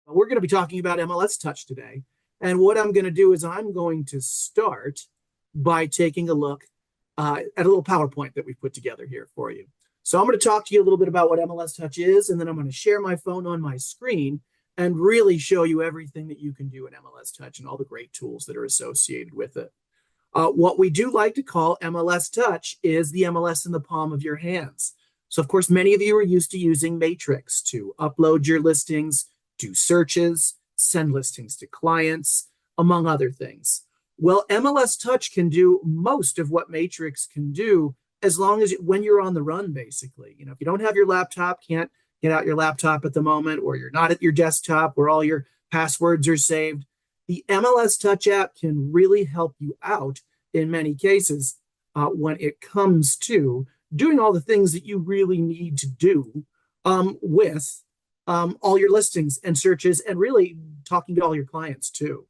We're going to be talking about MLS Touch today. And what I'm going to do is I'm going to start by taking a look at a little PowerPoint that we've put together here for you. So I'm going to talk to you a little bit about what MLS Touch is, and then I'm going to share my phone on my screen and really show you everything that you can do in MLS Touch and all the great tools that are associated with it. What we do like to call MLS Touch is the MLS in the palm of your hands. So, of course, many of you are used to using Matrix to upload your listings, do searches, send listings to clients, among other things. Well, MLS Touch can do most of what Matrix can do as long as when you're on the run, basically. You know, if you don't have your laptop, can't get out your laptop at the moment, or you're not at your desktop where all your passwords are saved, the MLS Touch app can really help you out in many cases when it comes to doing all the things that you really need to do with all your listings and searches, and really talking to all your clients too.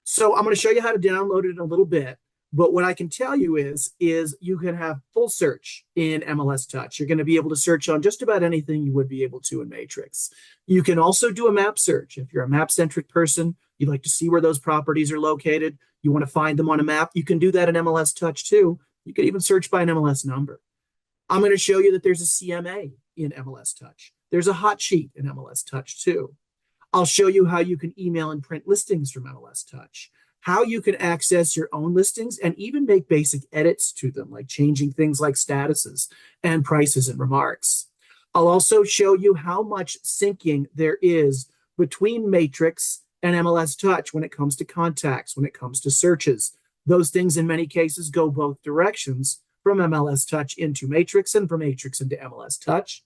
So I'm going to show you how to download it in a little bit. But what I can tell you is you can have full search in MLS Touch. You're going to be able to search on just about anything you would be able to in Matrix. You can also do a map search. If you're a map-centric person, you'd like to see where those properties are located, you want to find them on a map, you can do that in MLS Touch too. You can even search by an MLS number. I'm going to show you that there's a CMA in MLS Touch. There's a hot sheet in MLS Touch too. I'll show you how you can email and print listings from MLS Touch, how you can access your own listings and even make basic edits to them, like changing things like statuses and prices and remarks. I'll also show you how much syncing there is between Matrix and MLS Touch when it comes to contacts, when it comes to searches. Those things in many cases go both directions, from MLS Touch into Matrix and from Matrix into MLS Touch.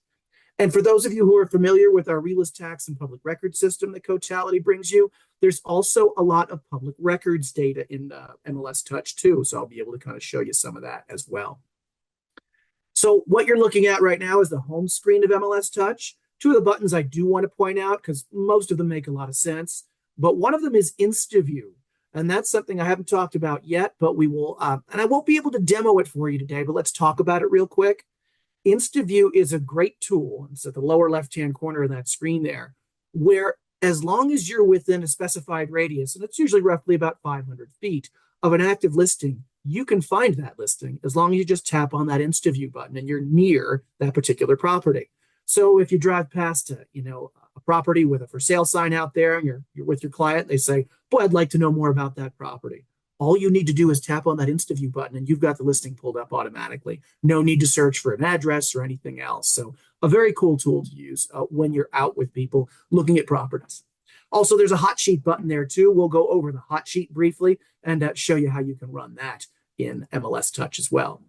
And for those of you who are familiar with our realist tax and public record system that Cotality brings you, there's also a lot of public records data in MLS Touch too. So I'll be able to kind of show you some of that as well. So what you're looking at right now is the home screen of MLS Touch. Two of the buttons I do want to point out because most of them make a lot of sense, but one of them is InstaView. And that's something I haven't talked about yet, but we will, and I won't be able to demo it for you today, but let's talk about it real quick. InstaView is a great tool. It's at the lower left-hand corner of that screen there, where as long as you're within a specified radius, and it's usually roughly about 500 feet of an active listing, you can find that listing as long as you just tap on that InstaView button and you're near that particular property. So if you drive past a property with a for sale sign out there and you're with your client, they say, boy, I'd like to know more about that property. All you need to do is tap on that InstaView button and you've got the listing pulled up automatically. No need to search for an address or anything else. So a very cool tool to use when you're out with people looking at properties. Also, there's a hot sheet button there too. We'll go over the hot sheet briefly and show you how you can run that in MLS Touch as well.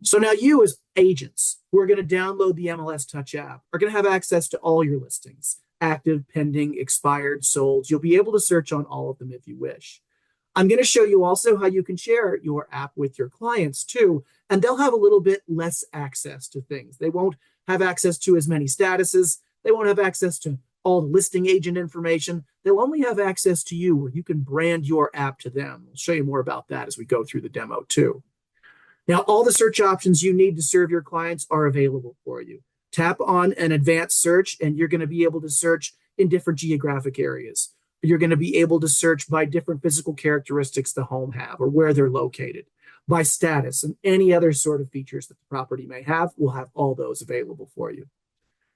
So now you as agents who are going to download the MLS Touch app are going to have access to all your listings, active, pending, expired, sold. You'll be able to search on all of them if you wish. I'm going to show you also how you can share your app with your clients too, and they'll have a little bit less access to things. They won't have access to as many statuses. They won't have access to all the listing agent information. They'll only have access to you where you can brand your app to them. I'll show you more about that as we go through the demo too. Now, all the search options you need to serve your clients are available for you. Tap on an advanced search and you're going to be able to search in different geographic areas. You're going to be able to search by different physical characteristics the home have or where they're located, by status and any other sort of features that the property may have. We'll have all those available for you.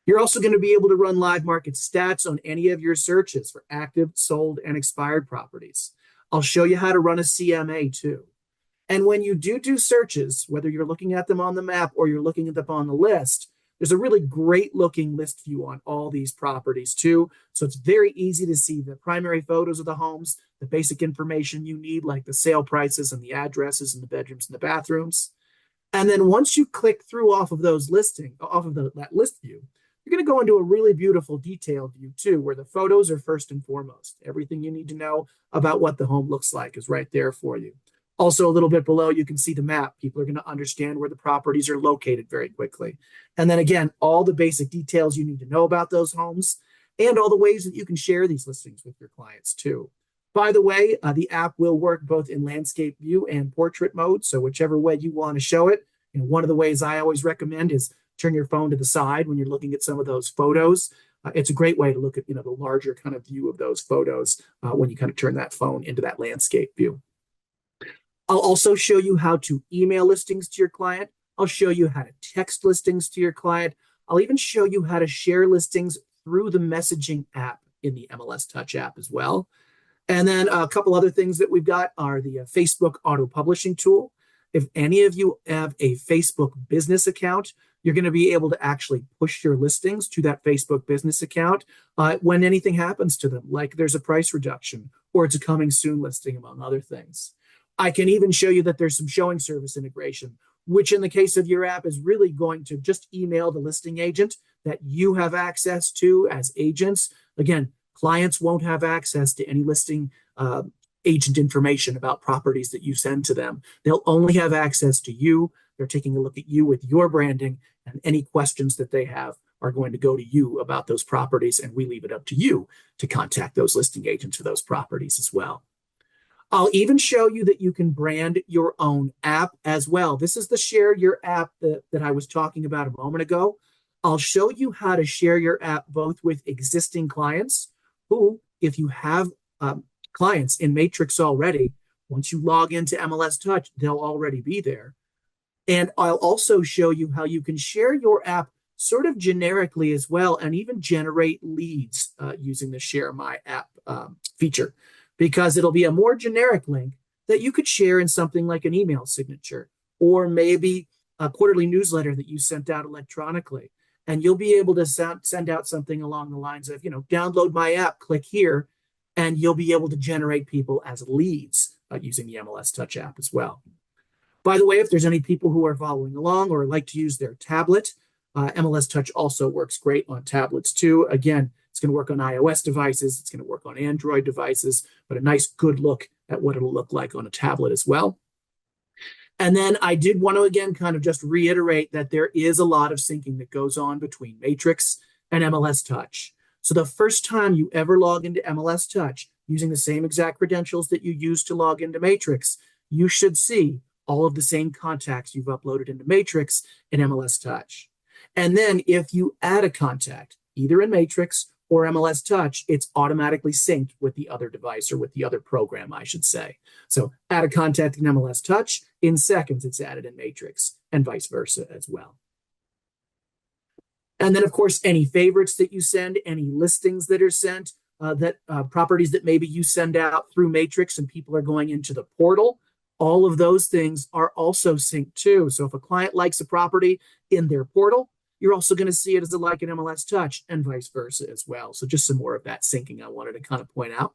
You're also going to be able to run live market stats on any of your searches for active, sold, and expired properties. I'll show you how to run a CMA too. And when you do searches, whether you're looking at them on the map or you're looking at them on the list, there's a really great looking list view on all these properties too. So it's very easy to see the primary photos of the homes, the basic information you need, like the sale prices and the addresses and the bedrooms and the bathrooms. And then once you click through off of those that list view, you're going to go into a really beautiful detailed view too, where the photos are first and foremost. Everything you need to know about what the home looks like is right there for you. Also, a little bit below, you can see the map. People are going to understand where the properties are located very quickly. And then again, all the basic details you need to know about those homes and all the ways that you can share these listings with your clients too. By the way, the app will work both in landscape view and portrait mode. So whichever way you want to show it. And one of the ways I always recommend is turn your phone to the side when you're looking at some of those photos. It's a great way to look at the larger kind of view of those photos when you kind of turn that phone into that landscape view. I'll also show you how to email listings to your client. I'll show you how to text listings to your client. I'll even show you how to share listings through the messaging app in the MLS Touch app as well. And then a couple other things that we've got are the Facebook auto publishing tool. If any of you have a Facebook business account, you're going to be able to actually push your listings to that Facebook business account when anything happens to them, like there's a price reduction or it's a coming soon listing, among other things. I can even show you that there's some showing service integration, which in the case of your app is really going to just email the listing agent that you have access to as agents. Again, clients won't have access to any listing agent information about properties that you send to them. They'll only have access to you. They're taking a look at you with your branding, and any questions that they have are going to go to you about those properties, and we leave it up to you to contact those listing agents for those properties as well. I'll even show you that you can brand your own app as well. This is the share your app that I was talking about a moment ago. I'll show you how to share your app both with existing clients who, if you have clients in Matrix already, once you log into MLS Touch, they'll already be there. And I'll also show you how you can share your app sort of generically as well, and even generate leads using the Share My App feature, because it'll be a more generic link that you could share in something like an email signature, or maybe a quarterly newsletter that you sent out electronically. And you'll be able to send out something along the lines of, download my app, click here, and you'll be able to generate people as leads using the MLS Touch app as well. By the way, if there's any people who are following along or like to use their tablet, MLS Touch also works great on tablets too. Again, it's going to work on iOS devices. It's going to work on Android devices, but a nice good look at what it'll look like on a tablet as well. And then I did want to, again, kind of just reiterate that there is a lot of syncing that goes on between Matrix and MLS Touch. So the first time you ever log into MLS Touch using the same exact credentials that you used to log into Matrix, you should see all of the same contacts you've uploaded into Matrix in MLS Touch. And then if you add a contact, either in Matrix or MLS Touch, it's automatically synced with the other device, or with the other program, I should say. So add a contact in MLS Touch, in seconds it's added in Matrix, and vice versa as well. And then, of course, any favorites that you send, any listings that are sent, properties that maybe you send out through Matrix and people are going into the portal, all of those things are also synced too. So if a client likes a property in their portal, you're also going to see it as a like in MLS Touch, and vice versa as well. So just some more of that syncing I wanted to kind of point out.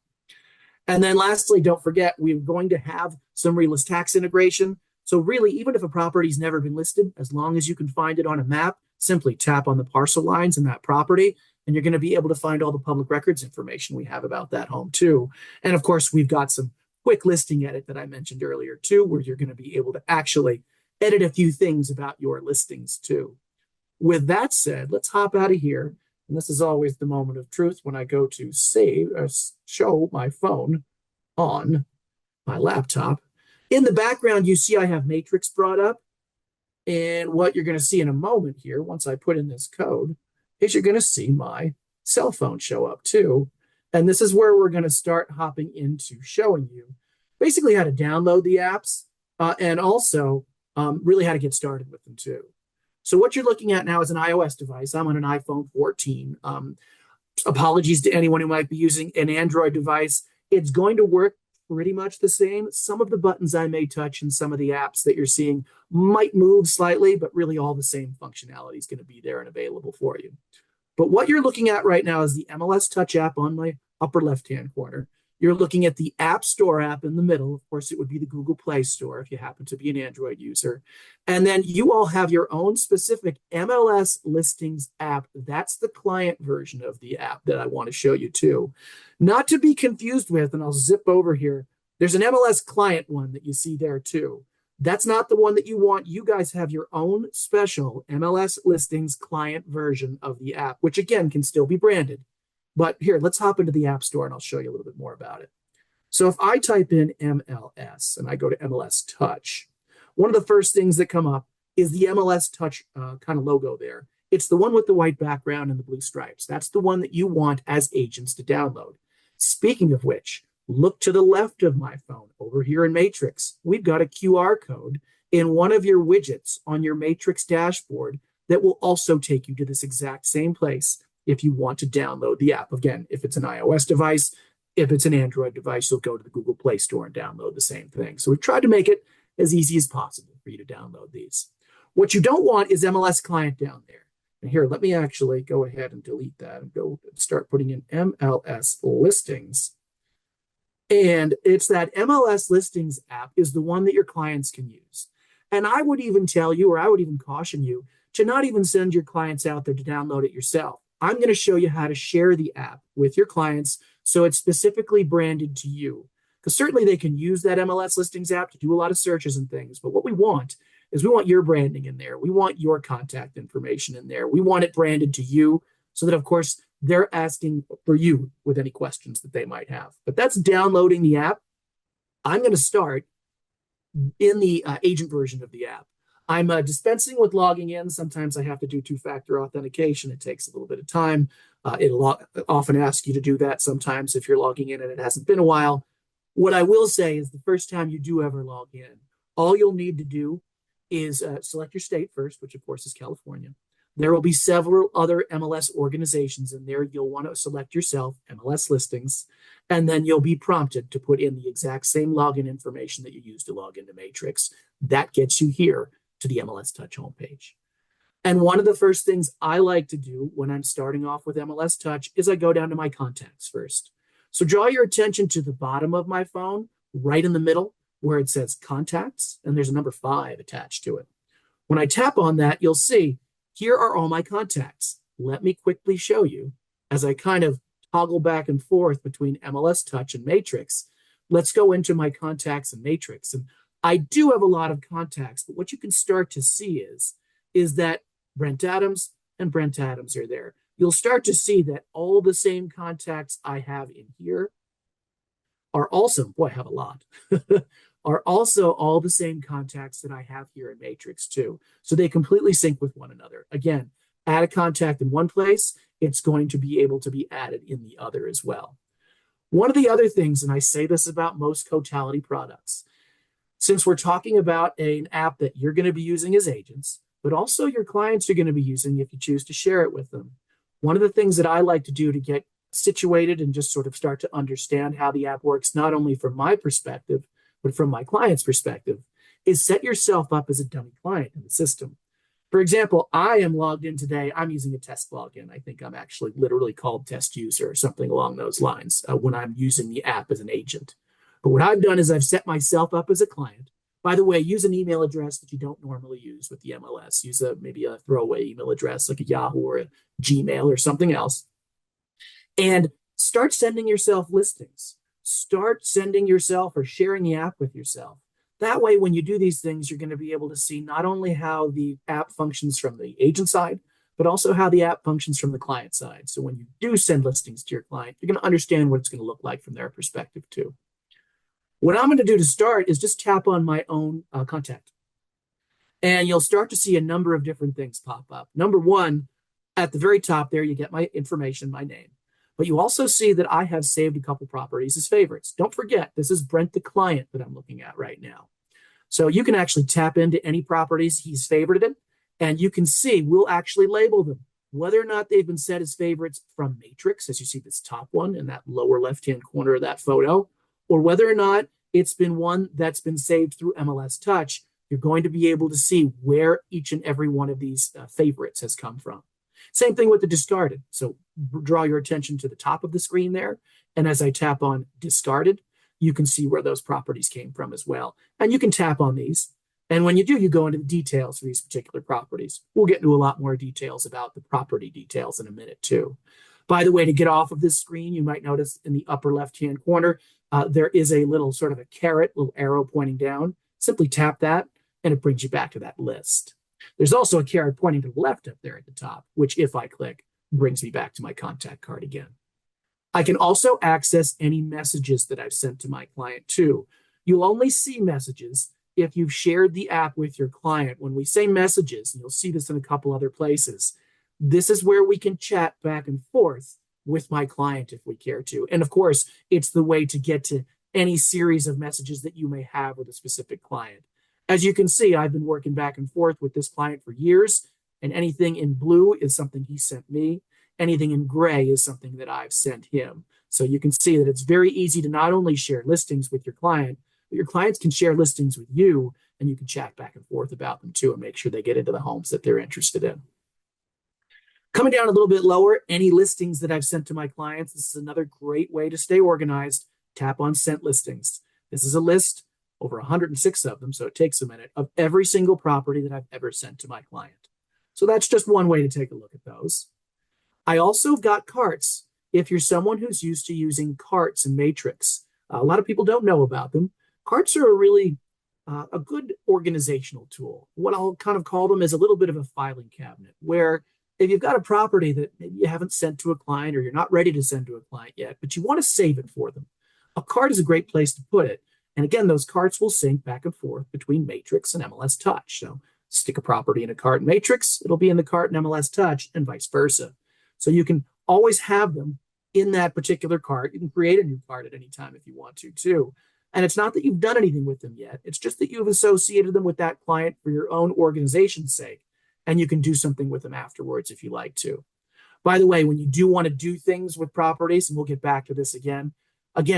And then lastly, don't forget, we're going to have some realist tax integration. So really, even if a property's never been listed, as long as you can find it on a map, simply tap on the parcel lines in that property, and you're going to be able to find all the public records information we have about that home too. And of course, we've got some quick listing edit that I mentioned earlier too, where you're going to be able to actually edit a few things about your listings too. With that said, let's hop out of here. And this is always the moment of truth when I go to save or show my phone on my laptop. In the background, you see I have Matrix brought up. And what you're going to see in a moment here, once I put in this code, is you're going to see my cell phone show up too. And this is where we're going to start hopping into showing you basically how to download the apps and also really how to get started with them too. So what you're looking at now is an iOS device. I'm on an iPhone 14. Apologies to anyone who might be using an Android device. It's going to work pretty much the same. Some of the buttons I may touch and some of the apps that you're seeing might move slightly, but really all the same functionality is going to be there and available for you. But what you're looking at right now is the MLS Touch app on my upper left-hand corner. You're looking at the App Store app in the middle. Of course, it would be the Google Play Store if you happen to be an Android user. And then you all have your own specific MLS Listings app. That's the client version of the app that I want to show you too. Not to be confused with, and I'll zip over here, there's an MLS client one that you see there too. That's not the one that you want. You guys have your own special MLS Listings client version of the app, which again can still be branded. But here, let's hop into the App Store and I'll show you a little bit more about it. So if I type in MLS and I go to MLS Touch, one of the first things that come up is the MLS Touch kind of logo there. It's the one with the white background and the blue stripes. That's the one that you want as agents to download. Speaking of which, look to the left of my phone over here in Matrix. We've got a QR code in one of your widgets on your Matrix dashboard that will also take you to this exact same place if you want to download the app. Again, if it's an iOS device, if it's an Android device, you'll go to the Google Play Store and download the same thing. So we've tried to make it as easy as possible for you to download these. What you don't want is MLS Client down there. And here, let me actually go ahead and delete that and go start putting in MLS Listings. And it's that MLS Listings app is the one that your clients can use. And I would even tell you, or I would even caution you, to not even send your clients out there to download it yourself. I'm going to show you how to share the app with your clients so it's specifically branded to you. Because certainly they can use that MLS Listings app to do a lot of searches and things. But what we want is we want your branding in there. We want your contact information in there. We want it branded to you so that, of course, they're asking for you with any questions that they might have. But that's downloading the app. I'm going to start in the agent version of the app. I'm dispensing with logging in. Sometimes I have to do two-factor authentication. It takes a little bit of time. It'll often ask you to do that sometimes if you're logging in and it hasn't been a while. What I will say is the first time you do ever log in, all you'll need to do is select your state first, which of course is California. There will be several other MLS organizations in there. You'll want to select yourself, MLS Listings, and then you'll be prompted to put in the exact same login information that you used to log into Matrix. That gets you here to the MLS Touch homepage. And one of the first things I like to do when I'm starting off with MLS Touch is I go down to my contacts first. So draw your attention to the bottom of my phone, right in the middle, where it says Contacts, and there's a number 5 attached to it. When I tap on that, you'll see here are all my contacts. Let me quickly show you as I kind of toggle back and forth between MLS Touch and Matrix. Let's go into my contacts and Matrix. And I do have a lot of contacts, but what you can start to see is that Brent Adams and Brent Adams are there. You'll start to see that all the same contacts I have in here are also, boy, I have a lot, are also all the same contacts that I have here in Matrix too. So they completely sync with one another. Again, add a contact in one place, it's going to be able to be added in the other as well. One of the other things, and I say this about most Cotality products, since we're talking about an app that you're going to be using as agents, but also your clients are going to be using if you choose to share it with them. One of the things that I like to do to get situated and just sort of start to understand how the app works, not only from my perspective, but from my client's perspective, is set yourself up as a dummy client in the system. For example, I am logged in today. I'm using a test login. I think I'm actually literally called test user or something along those lines when I'm using the app as an agent. But what I've done is I've set myself up as a client. By the way, use an email address that you don't normally use with the MLS. Use maybe a throwaway email address like a Yahoo or a Gmail or something else. And start sending yourself listings. Start sending yourself or sharing the app with yourself. That way, when you do these things, you're going to be able to see not only how the app functions from the agent side, but also how the app functions from the client side. So when you do send listings to your client, you're going to understand what it's going to look like from their perspective too. What I'm going to do to start is just tap on my own contact. And you'll start to see a number of different things pop up. Number one, at the very top there, you get my information, my name. But you also see that I have saved a couple properties as favorites. Don't forget, this is Brent, the client that I'm looking at right now. So you can actually tap into any properties he's favorited, and you can see we'll actually label them, whether or not they've been set as favorites from Matrix, as you see this top one in that lower left-hand corner of that photo, or whether or not it's been one that's been saved through MLS Touch. You're going to be able to see where each and every one of these favorites has come from. Same thing with the discarded. So draw your attention to the top of the screen there. And as I tap on discarded, you can see where those properties came from as well. And you can tap on these. And when you do, you go into the details for these particular properties. We'll get into a lot more details about the property details in a minute too. By the way, to get off of this screen, you might notice in the upper left-hand corner, there is a little sort of a caret, little arrow pointing down. Simply tap that, and it brings you back to that list. There's also a caret pointing to the left up there at the top, which if I click, brings me back to my contact card again. I can also access any messages that I've sent to my client too. You'll only see messages if you've shared the app with your client. When we say messages, and you'll see this in a couple other places, This is where we can chat back and forth with my client if we care to. And of course, it's the way to get to any series of messages that you may have with a specific client. As you can see, I've been working back and forth with this client for years, and anything in blue is something he sent me. Anything in gray is something that I've sent him. So you can see that it's very easy to not only share listings with your client, but your clients can share listings with you, and you can chat back and forth about them too and make sure they get into the homes that they're interested in. Coming down a little bit lower, any listings that I've sent to my clients. This is another great way to stay organized. Tap on Sent Listings. This is a list, over 106 of them, so it takes a minute, of every single property that I've ever sent to my client. So that's just one way to take a look at those. I also got carts. If you're someone who's used to using carts and matrix, a lot of people don't know about them. Carts are a good organizational tool. What I'll kind of call them is a little bit of a filing cabinet, where if you've got a property that maybe you haven't sent to a client or you're not ready to send to a client yet, but you want to save it for them, a cart is a great place to put it. And again, those carts will sync back and forth between Matrix and MLS Touch. So stick a property in a cart in Matrix, it'll be in the cart in MLS Touch, and vice versa. So you can always have them in that particular cart. You can create a new cart at any time if you want to, too. And it's not that you've done anything with them yet. It's just that you've associated them with that client for your own organization's sake. And you can do something with them afterwards if you like to. By the way, when you do want to do things with properties, and we'll get back to this again,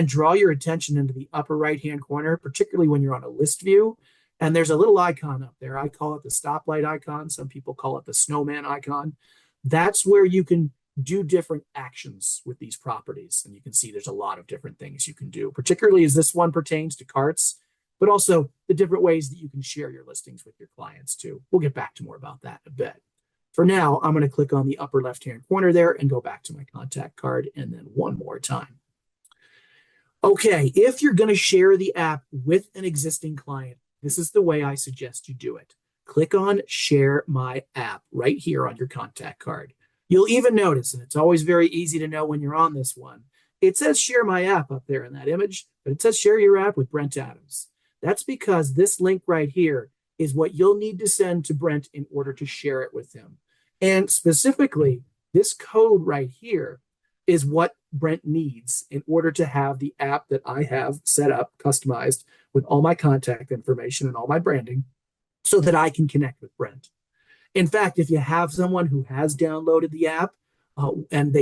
draw your attention into the upper right-hand corner, particularly when you're on a list view. And there's a little icon up there. I call it the stoplight icon. Some people call it the snowman icon. That's where you can do different actions with these properties. And you can see there's a lot of different things you can do, particularly as this one pertains to carts, but also the different ways that you can share your listings with your clients too. We'll get back to more about that in a bit. For now, I'm going to click on the upper left-hand corner there and go back to my contact card, and then one more time. Okay, if you're going to share the app with an existing client, this is the way I suggest you do it. Click on Share My App right here on your contact card. You'll even notice, and it's always very easy to know when you're on this one, it says Share My App up there in that image, but it says Share Your App with Brent Adams. That's because this link right here is what you'll need to send to Brent in order to share it with him. And specifically, this code right here is what Brent needs in order to have the app that I have set up, customized with all my contact information and all my branding, so that I can connect with Brent. In fact, if you have someone who has downloaded the app and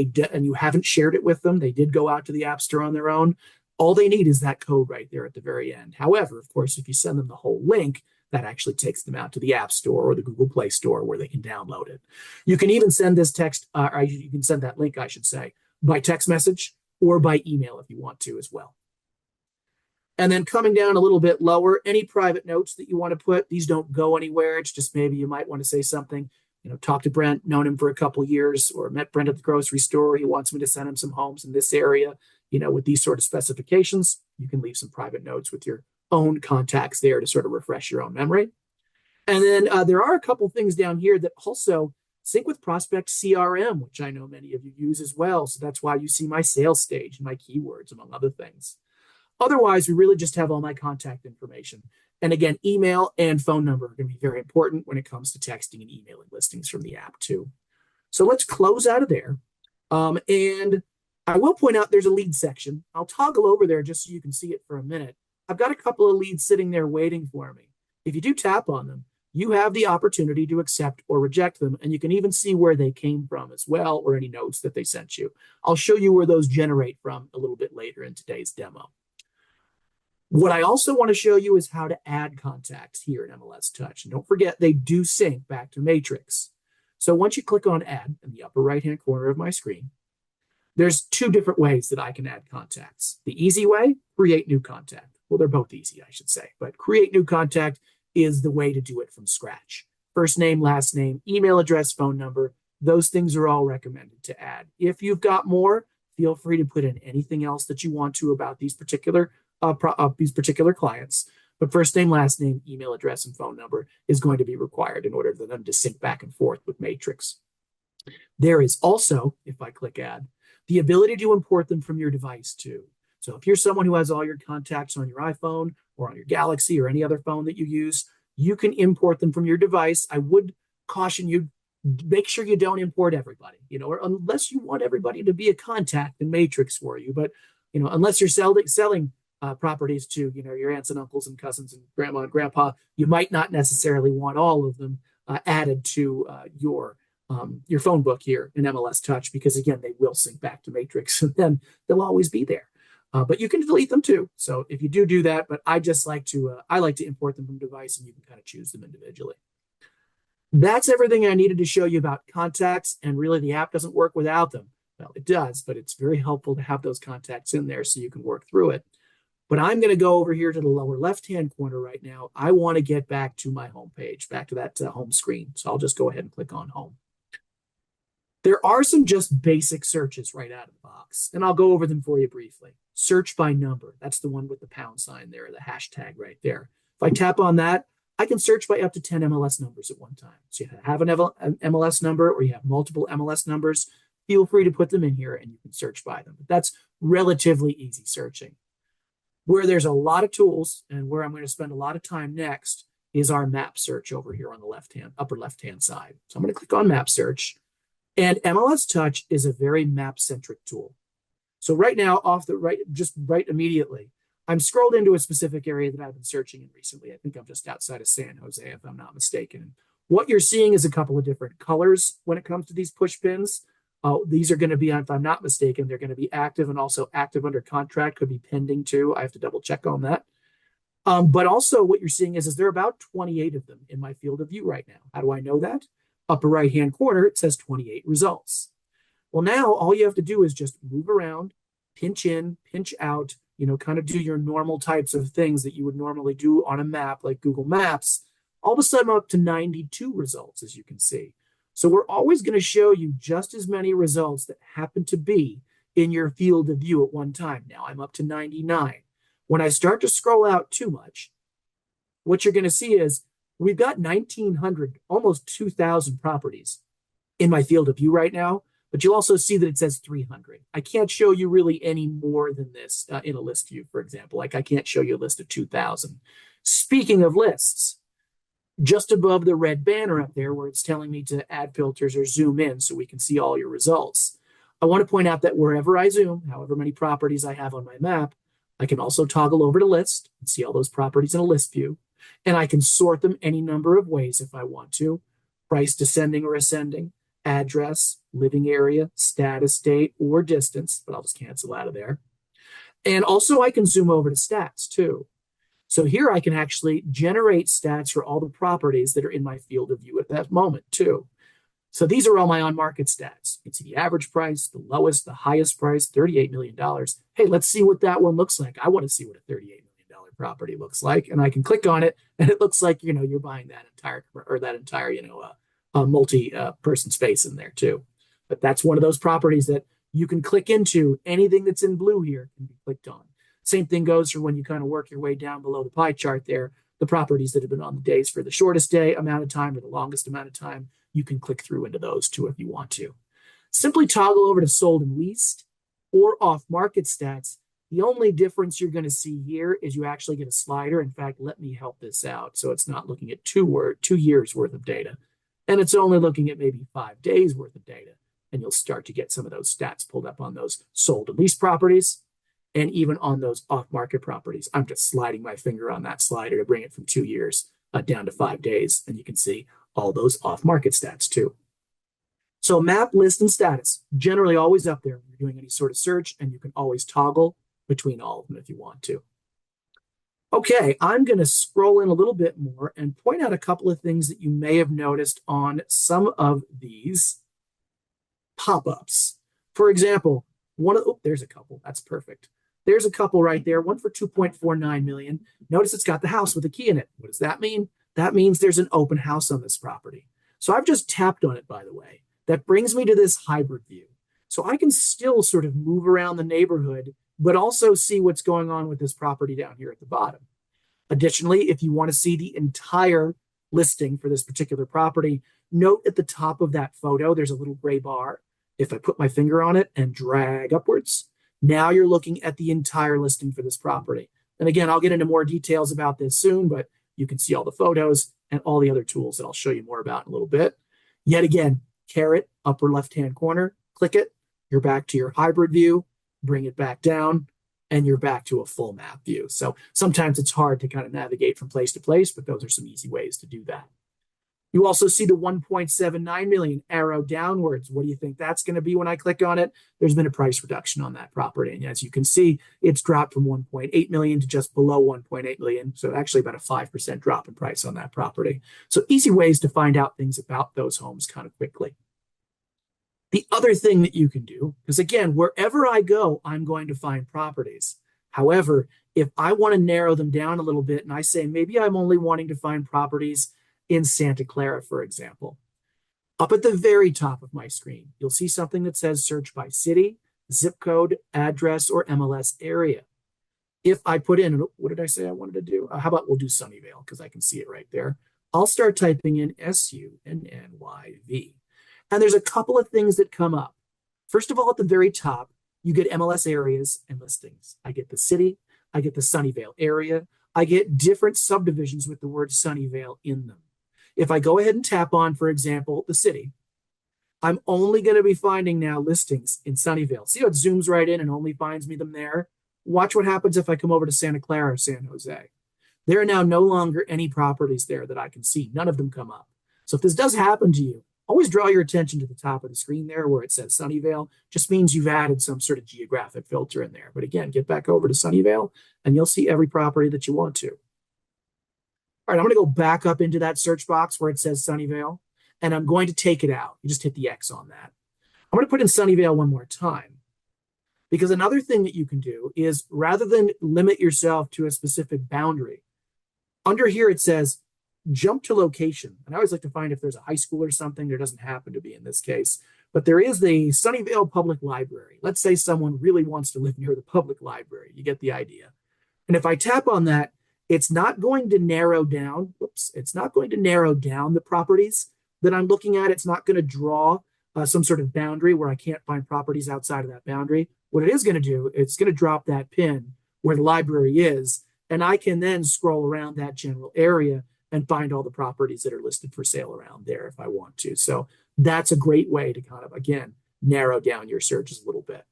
you haven't shared it with them, they did go out to the App Store on their own, all they need is that code right there at the very end. However, of course, if you send them the whole link, that actually takes them out to the App Store or the Google Play Store where they can download it. You can even send this text, or you can send that link, I should say, by text message or by email if you want to as well. And then coming down a little bit lower, any private notes that you want to put, these don't go anywhere. It's just maybe you might want to say something, talk to Brent, known him for a couple years, or met Brent at the grocery store. He wants me to send him some homes in this area, with these sort of specifications. You can leave some private notes with your own contacts there to sort of refresh your own memory. And then there are a couple things down here that also sync with Prospect CRM, which I know many of you use as well. So that's why you see my sales stage and my keywords, among other things. Otherwise, we really just have all my contact information. And again, email and phone number are going to be very important when it comes to texting and emailing listings from the app too. So let's close out of there. And I will point out there's a lead section. I'll toggle over there just so you can see it for a minute. I've got a couple of leads sitting there waiting for me. If you do tap on them, you have the opportunity to accept or reject them, and you can even see where they came from as well, or any notes that they sent you. I'll show you where those generate from a little bit later in today's demo. What I also want to show you is how to add contacts here in MLS Touch. And don't forget, they do sync back to Matrix. So once you click on Add in the upper right-hand corner of my screen, there's two different ways that I can add contacts. The easy way, create new contact. Well, they're both easy, I should say, but create new contact is the way to do it from scratch. First name, last name, email address, phone number, those things are all recommended to add. If you've got more, feel free to put in anything else that you want to about these particular clients. But first name, last name, email address, and phone number is going to be required in order for them to sync back and forth with Matrix. There is also, if I click Add, the ability to import them from your device too. So if you're someone who has all your contacts on your iPhone or on your Galaxy or any other phone that you use, you can import them from your device. I would caution you, make sure you don't import everybody, or unless you want everybody to be a contact and matrix for you. But, unless you're selling properties to, your aunts and uncles and cousins and grandma and grandpa, you might not necessarily want all of them added to your phone book here in MLS Touch, because again, they will sync back to matrix and then they'll always be there. But you can delete them too. So if you do that, but I just like to, I like to import them from device, and you can kind of choose them individually. That's everything I needed to show you about contacts, and really the app doesn't work without them. Well, it does, but it's very helpful to have those contacts in there so you can work through it. But I'm going to go over here to the lower left-hand corner right now. I want to get back to my home page, back to that home screen. So I'll just go ahead and click on home. There are some just basic searches right out of the box, and I'll go over them for you briefly. Search by number. That's the one with the pound sign there, the hashtag right there. If I tap on that, I can search by up to 10 MLS numbers at one time. So you have an MLS number, or you have multiple MLS numbers, feel free to put them in here and you can search by them. But that's relatively easy searching. Where there's a lot of tools, and where I'm going to spend a lot of time next, is our map search over here on the upper left-hand side. So I'm going to click on map search, and MLS Touch is a very map-centric tool. So right now, off the right, just right immediately, I'm scrolled into a specific area that I've been searching in recently. I think I'm just outside of San Jose, if I'm not mistaken. What you're seeing is a couple of different colors when it comes to these push pins. These are going to be, if I'm not mistaken, they're going to be active and also active under contract, could be pending too. I have to double check on that. But also what you're seeing is there are about 28 of them in my field of view right now. How do I know that? Upper right-hand corner, it says 28 results. Well, now all you have to do is just move around, pinch in, pinch out, kind of do your normal types of things that you would normally do on a map like Google Maps. All of a sudden, I'm up to 92 results, as you can see. So we're always going to show you just as many results that happen to be in your field of view at one time. Now I'm up to 99. When I start to scroll out too much, what you're going to see is we've got 1,900, almost 2,000 properties in my field of view right now. But you'll also see that it says 300. I can't show you really any more than this in a list view, for example. Like I can't show you a list of 2,000. Speaking of lists, just above the red banner up there where it's telling me to add filters or zoom in so we can see all your results, I want to point out that wherever I zoom, however many properties I have on my map, I can also toggle over to list and see all those properties in a list view. And I can sort them any number of ways if I want to. Price descending or ascending, address, living area, status, date, or distance, but I'll just cancel out of there. And also I can zoom over to stats too. So here I can actually generate stats for all the properties that are in my field of view at that moment too. So these are all my on-market stats. You can see the average price, the lowest, the highest price, $38 million. Hey, let's see what that one looks like. I want to see what a $38 million property looks like. And I can click on it and it looks like, you're buying that entire, multi-person space in there too. But that's one of those properties that you can click into. Anything that's in blue here can be clicked on. Same thing goes for when you kind of work your way down below the pie chart there. The properties that have been on the days for the shortest day amount of time or the longest amount of time, you can click through into those too if you want to. Simply toggle over to sold and leased or off-market stats. The only difference you're going to see here is you actually get a slider. In fact, let me help this out. So it's not looking at 2 years worth of data. And it's only looking at maybe 5 days worth of data. And you'll start to get some of those stats pulled up on those sold and leased properties and even on those off-market properties. I'm just sliding my finger on that slider to bring it from 2 years down to 5 days. And you can see all those off-market stats too. So map, list, and status, generally always up there when you're doing any sort of search, and you can always toggle between all of them if you want to. Okay, I'm going to scroll in a little bit more and point out a couple of things that you may have noticed on some of these pop-ups. For example, there's a couple. That's perfect. There's a couple right there, one for 2.49 million. Notice it's got the house with a key in it. What does that mean? That means there's an open house on this property. So I've just tapped on it, by the way. That brings me to this hybrid view. So I can still sort of move around the neighborhood, but also see what's going on with this property down here at the bottom. Additionally, if you want to see the entire listing for this particular property, note at the top of that photo, there's a little gray bar. If I put my finger on it and drag upwards, now you're looking at the entire listing for this property. And again, I'll get into more details about this soon, but you can see all the photos and all the other tools that I'll show you more about in a little bit. Yet again, caret, upper left-hand corner, click it, you're back to your hybrid view, bring it back down, and you're back to a full map view. So sometimes it's hard to kind of navigate from place to place, but those are some easy ways to do that. You also see the 1.79 million arrow downwards. What do you think that's going to be when I click on it? There's been a price reduction on that property. And as you can see, it's dropped from 1.8 million to just below 1.8 million. So actually about a 5% drop in price on that property. So easy ways to find out things about those homes kind of quickly. The other thing that you can do, because again, wherever I go, I'm going to find properties. However, if I want to narrow them down a little bit and I say maybe I'm only wanting to find properties in Santa Clara, for example, up at the very top of my screen, you'll see something that says search by city, zip code, address, or MLS area. If I put in, what did I say I wanted to do? How about we'll do Sunnyvale because I can see it right there. I'll start typing in SUNNYV. And there's a couple of things that come up. First of all, at the very top, you get MLS areas and listings. I get the city, I get the Sunnyvale area, I get different subdivisions with the word Sunnyvale in them. If I go ahead and tap on, for example, the city, I'm only going to be finding now listings in Sunnyvale. See how it zooms right in and only finds me them there? Watch what happens if I come over to Santa Clara or San Jose. There are now no longer any properties there that I can see. None of them come up. So if this does happen to you, always draw your attention to the top of the screen there where it says Sunnyvale. Just means you've added some sort of geographic filter in there. But again, get back over to Sunnyvale and you'll see every property that you want to. All right, I'm going to go back up into that search box where it says Sunnyvale, and I'm going to take it out. You just hit the X on that. I'm going to put in Sunnyvale one more time because another thing that you can do is rather than limit yourself to a specific boundary, under here it says jump to location. And I always like to find if there's a high school or something. There doesn't happen to be in this case, but there is the Sunnyvale Public Library. Let's say someone really wants to live near the public library. You get the idea. And if I tap on that, it's not going to narrow down, it's not going to narrow down the properties that I'm looking at. It's not going to draw some sort of boundary where I can't find properties outside of that boundary. What it is going to do, it's going to drop that pin where the library is, and I can then scroll around that general area and find all the properties that are listed for sale around there if I want to. So that's a great way to kind of, again, narrow down your searches a little bit.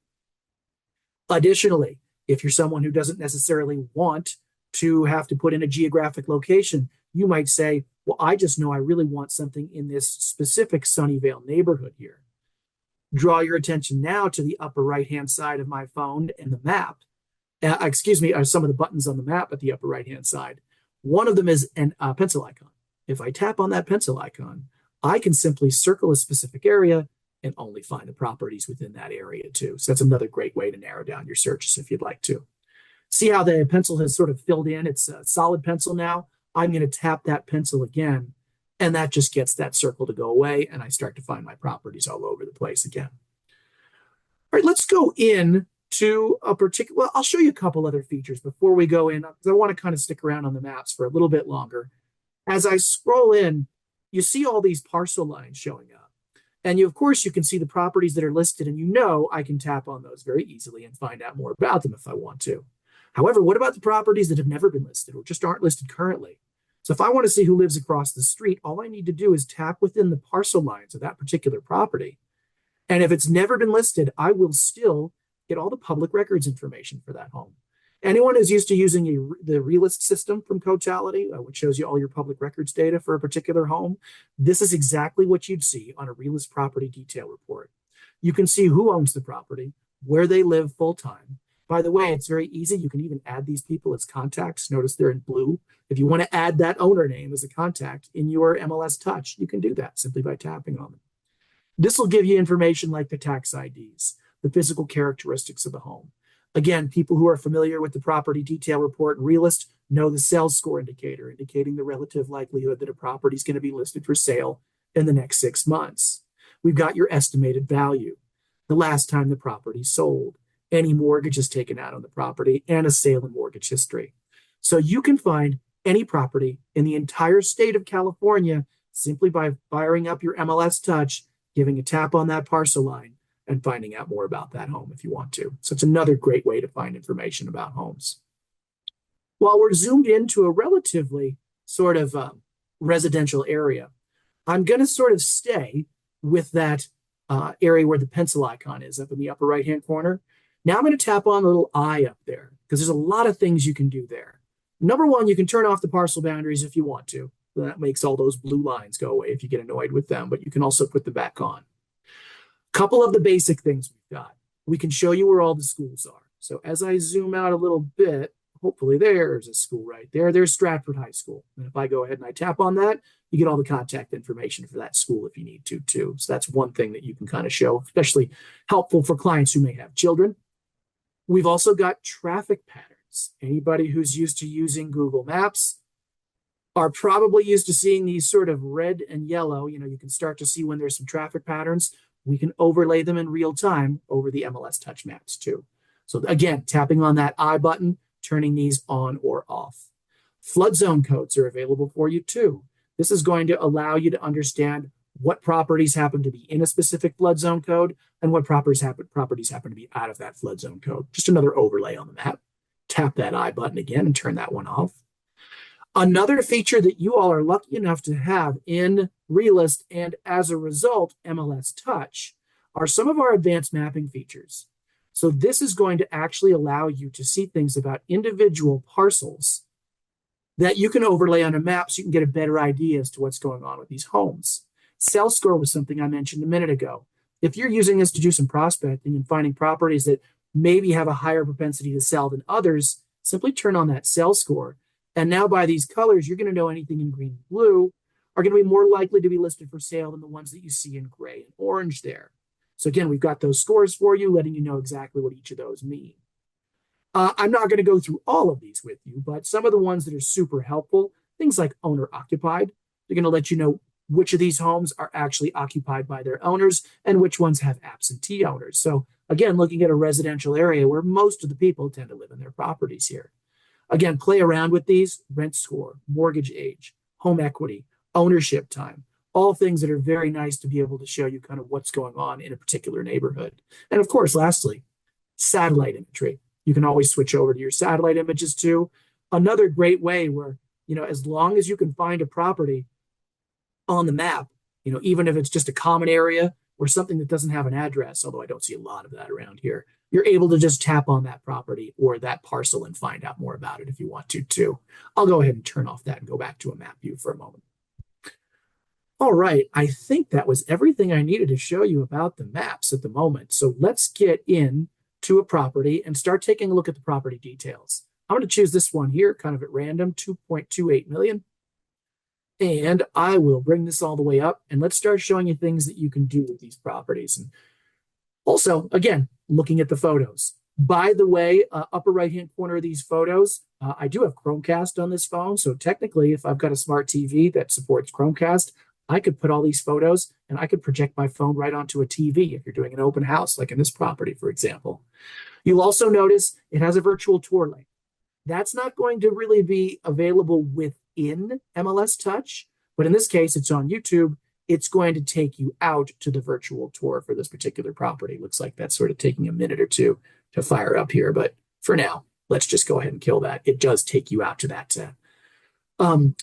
Additionally, if you're someone who doesn't necessarily want to have to put in a geographic location, you might say, well, I just know I really want something in this specific Sunnyvale neighborhood here. Draw your attention now to the upper right-hand side of my phone and the map. Some of the buttons on the map at the upper right-hand side. One of them is a pencil icon. If I tap on that pencil icon, I can simply circle a specific area and only find the properties within that area too. So that's another great way to narrow down your searches if you'd like to. See how the pencil has sort of filled in? It's a solid pencil now. I'm going to tap that pencil again, and that just gets that circle to go away, and I start to find my properties all over the place again. All right, let's go in to a particular, well, I'll show you a couple other features before we go in, because I want to kind of stick around on the maps for a little bit longer. As I scroll in, you see all these parcel lines showing up. And of course, you can see the properties that are listed, and you know I can tap on those very easily and find out more about them if I want to. However, what about the properties that have never been listed or just aren't listed currently? So if I want to see who lives across the street, all I need to do is tap within the parcel lines of that particular property. And if it's never been listed, I will still get all the public records information for that home. Anyone who's used to using the relist system from Cotality, which shows you all your public records data for a particular home, this is exactly what you'd see on a relist property detail report. You can see who owns the property, where they live full-time. By the way, it's very easy. You can even add these people as contacts. Notice they're in blue. If you want to add that owner name as a contact in your MLS Touch, you can do that simply by tapping on them. This will give you information like the tax IDs, the physical characteristics of the home. Again, people who are familiar with the property detail report and realist know the sales score indicator, indicating the relative likelihood that a property is going to be listed for sale in the next 6 months. We've got your estimated value, the last time the property sold, any mortgages taken out on the property, and a sale and mortgage history. So you can find any property in the entire state of California simply by firing up your MLS Touch, giving a tap on that parcel line, and finding out more about that home if you want to. So it's another great way to find information about homes. While we're zoomed into a relatively sort of residential area, I'm going to sort of stay with that area where the pencil icon is up in the upper right-hand corner. Now I'm going to tap on the little eye up there because there's a lot of things you can do there. Number one, you can turn off the parcel boundaries if you want to. That makes all those blue lines go away if you get annoyed with them, but you can also put them back on. Couple of the basic things we've got. We can show you where all the schools are. So as I zoom out a little bit, hopefully there's a school right there. There's Stratford High School. And if I go ahead and I tap on that, you get all the contact information for that school if you need to too. So that's one thing that you can kind of show, especially helpful for clients who may have children. We've also got traffic patterns. Anybody who's used to using Google Maps are probably used to seeing these sort of red and yellow. You know, you can start to see when there's some traffic patterns. We can overlay them in real time over the MLS Touch maps too. So again, tapping on that I button, turning these on or off. Flood zone codes are available for you too. This is going to allow you to understand what properties happen to be in a specific flood zone code and what properties happen to be out of that flood zone code. Just another overlay on the map. Tap that I button again and turn that one off. Another feature that you all are lucky enough to have in Realist and as a result, MLS Touch, are some of our advanced mapping features. So this is going to actually allow you to see things about individual parcels that you can overlay on a map so you can get a better idea as to what's going on with these homes. Cell score was something I mentioned a minute ago. If you're using this to do some prospecting and finding properties that maybe have a higher propensity to sell than others, simply turn on that cell score. And now by these colors, you're going to know anything in green and blue are going to be more likely to be listed for sale than the ones that you see in gray and orange there. So again, we've got those scores for you, letting you know exactly what each of those mean. I'm not going to go through all of these with you, but some of the ones that are super helpful, things like owner occupied, they're going to let you know which of these homes are actually occupied by their owners and which ones have absentee owners. So again, looking at a residential area where most of the people tend to live in their properties here. Again, play around with these: rent score, mortgage age, home equity, ownership time, all things that are very nice to be able to show you kind of what's going on in a particular neighborhood. And of course, lastly, satellite imagery. You can always switch over to your satellite images too. Another great way where, you know, as long as you can find a property on the map, you know, even if it's just a common area or something that doesn't have an address, although I don't see a lot of that around here, you're able to just tap on that property or that parcel and find out more about it if you want to too. I'll go ahead and turn off that and go back to a map view for a moment. All right, I think that was everything I needed to show you about the maps at the moment. So let's get in to a property and start taking a look at the property details. I'm going to choose this one here, kind of at random, 2.28 million. And I will bring this all the way up and let's start showing you things that you can do with these properties. And also, again, looking at the photos. By the way, upper right-hand corner of these photos, I do have Chromecast on this phone. So technically, if I've got a smart TV that supports Chromecast, I could put all these photos and I could project my phone right onto a TV if you're doing an open house, like in this property, for example. You'll also notice it has a virtual tour link. That's not going to really be available within MLS Touch, but in this case, it's on YouTube. It's going to take you out to the virtual tour for this particular property. Looks like that's sort of taking a minute or two to fire up here, but for now, let's just go ahead and kill that. It does take you out to that.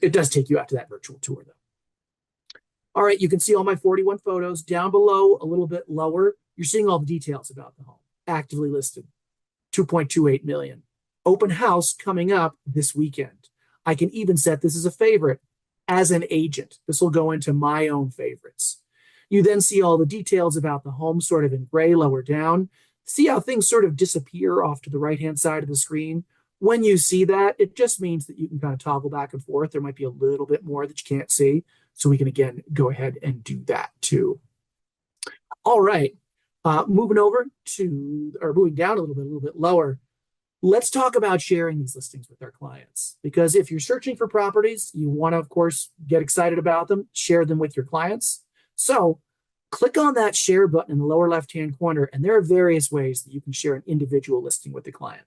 It does take you out to that virtual tour, though. All right, you can see all my 41 photos. Down below, a little bit lower, you're seeing all the details about the home. Actively listed, 2.28 million. Open house coming up this weekend. I can even set this as a favorite as an agent. This will go into my own favorites. You then see all the details about the home sort of in gray lower down. See how things sort of disappear off to the right-hand side of the screen? When you see that, it just means that you can kind of toggle back and forth. There might be a little bit more that you can't see. So we can, again, go ahead and do that too. All right, moving down a little bit lower, let's talk about sharing these listings with our clients. Because if you're searching for properties, you want to, of course, get excited about them, share them with your clients. So click on that share button in the lower left-hand corner, and there are various ways that you can share an individual listing with the client.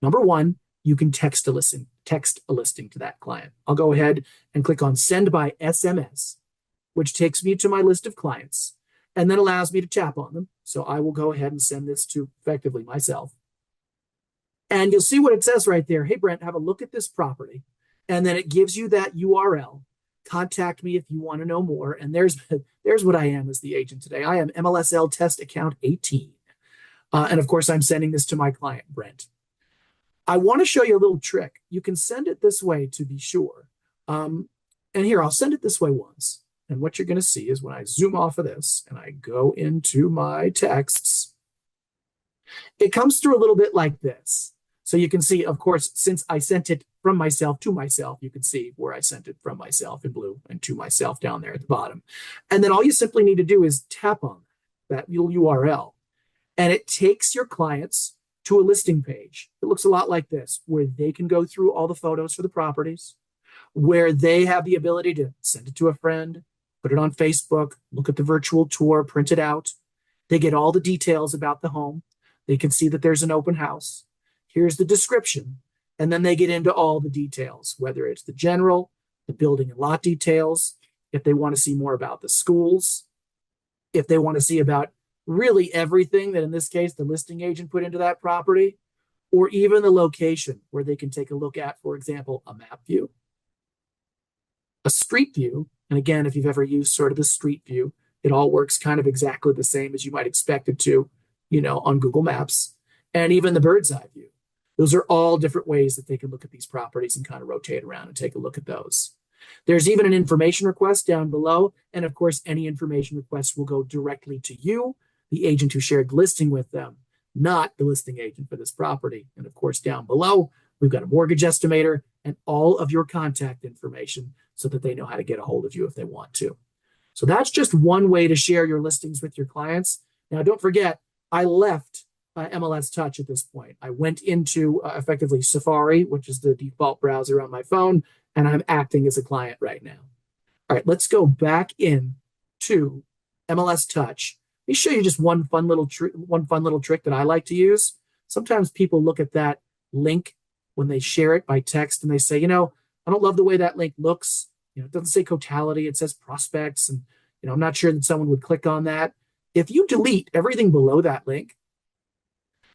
Number one, you can text a listing to that client. I'll go ahead and click on Send by SMS, which takes me to my list of clients and then allows me to tap on them. So I will go ahead and send this to effectively myself. And you'll see what it says right there. Hey, Brent, have a look at this property. And then it gives you that URL, Contact me if you want to know more. And there's what I am as the agent today. I am MLSL test account 18. And of course, I'm sending this to my client, Brent. I want to show you a little trick. You can send it this way to be sure. And here, I'll send it this way once. And what you're going to see is when I zoom off of this and I go into my texts, it comes through a little bit like this. So you can see, of course, since I sent it from myself to myself, you can see where I sent it from myself in blue and to myself down there at the bottom. And then all you simply need to do is tap on that little URL. And it takes your clients to a listing page. It looks a lot like this, where they can go through all the photos for the properties, where they have the ability to send it to a friend, put it on Facebook, look at the virtual tour, print it out. They get all the details about the home. They can see that there's an open house. Here's the description. And then they get into all the details, whether it's the general, the building and lot details, if they want to see more about the schools, if they want to see about really everything that in this case the listing agent put into that property, or even the location where they can take a look at, for example, a map view, a street view. And again, if you've ever used sort of the street view, it all works kind of exactly the same as you might expect it to, on Google Maps, and even the bird's eye view. Those are all different ways that they can look at these properties and kind of rotate around and take a look at those. There's even an information request down below. And of course, any information request will go directly to you, the agent who shared the listing with them, not the listing agent for this property. And of course, down below, we've got a mortgage estimator and all of your contact information so that they know how to get a hold of you if they want to. So that's just one way to share your listings with your clients. Now, don't forget, I left MLS Touch at this point. I went into effectively Safari, which is the default browser on my phone, and I'm acting as a client right now. All right, let's go back in to MLS Touch. Let me show you just one fun little trick that I like to use. Sometimes people look at that link when they share it by text and they say, I don't love the way that link looks. It doesn't say Cotality, it says prospects, and I'm not sure that someone would click on that. If you delete everything below that link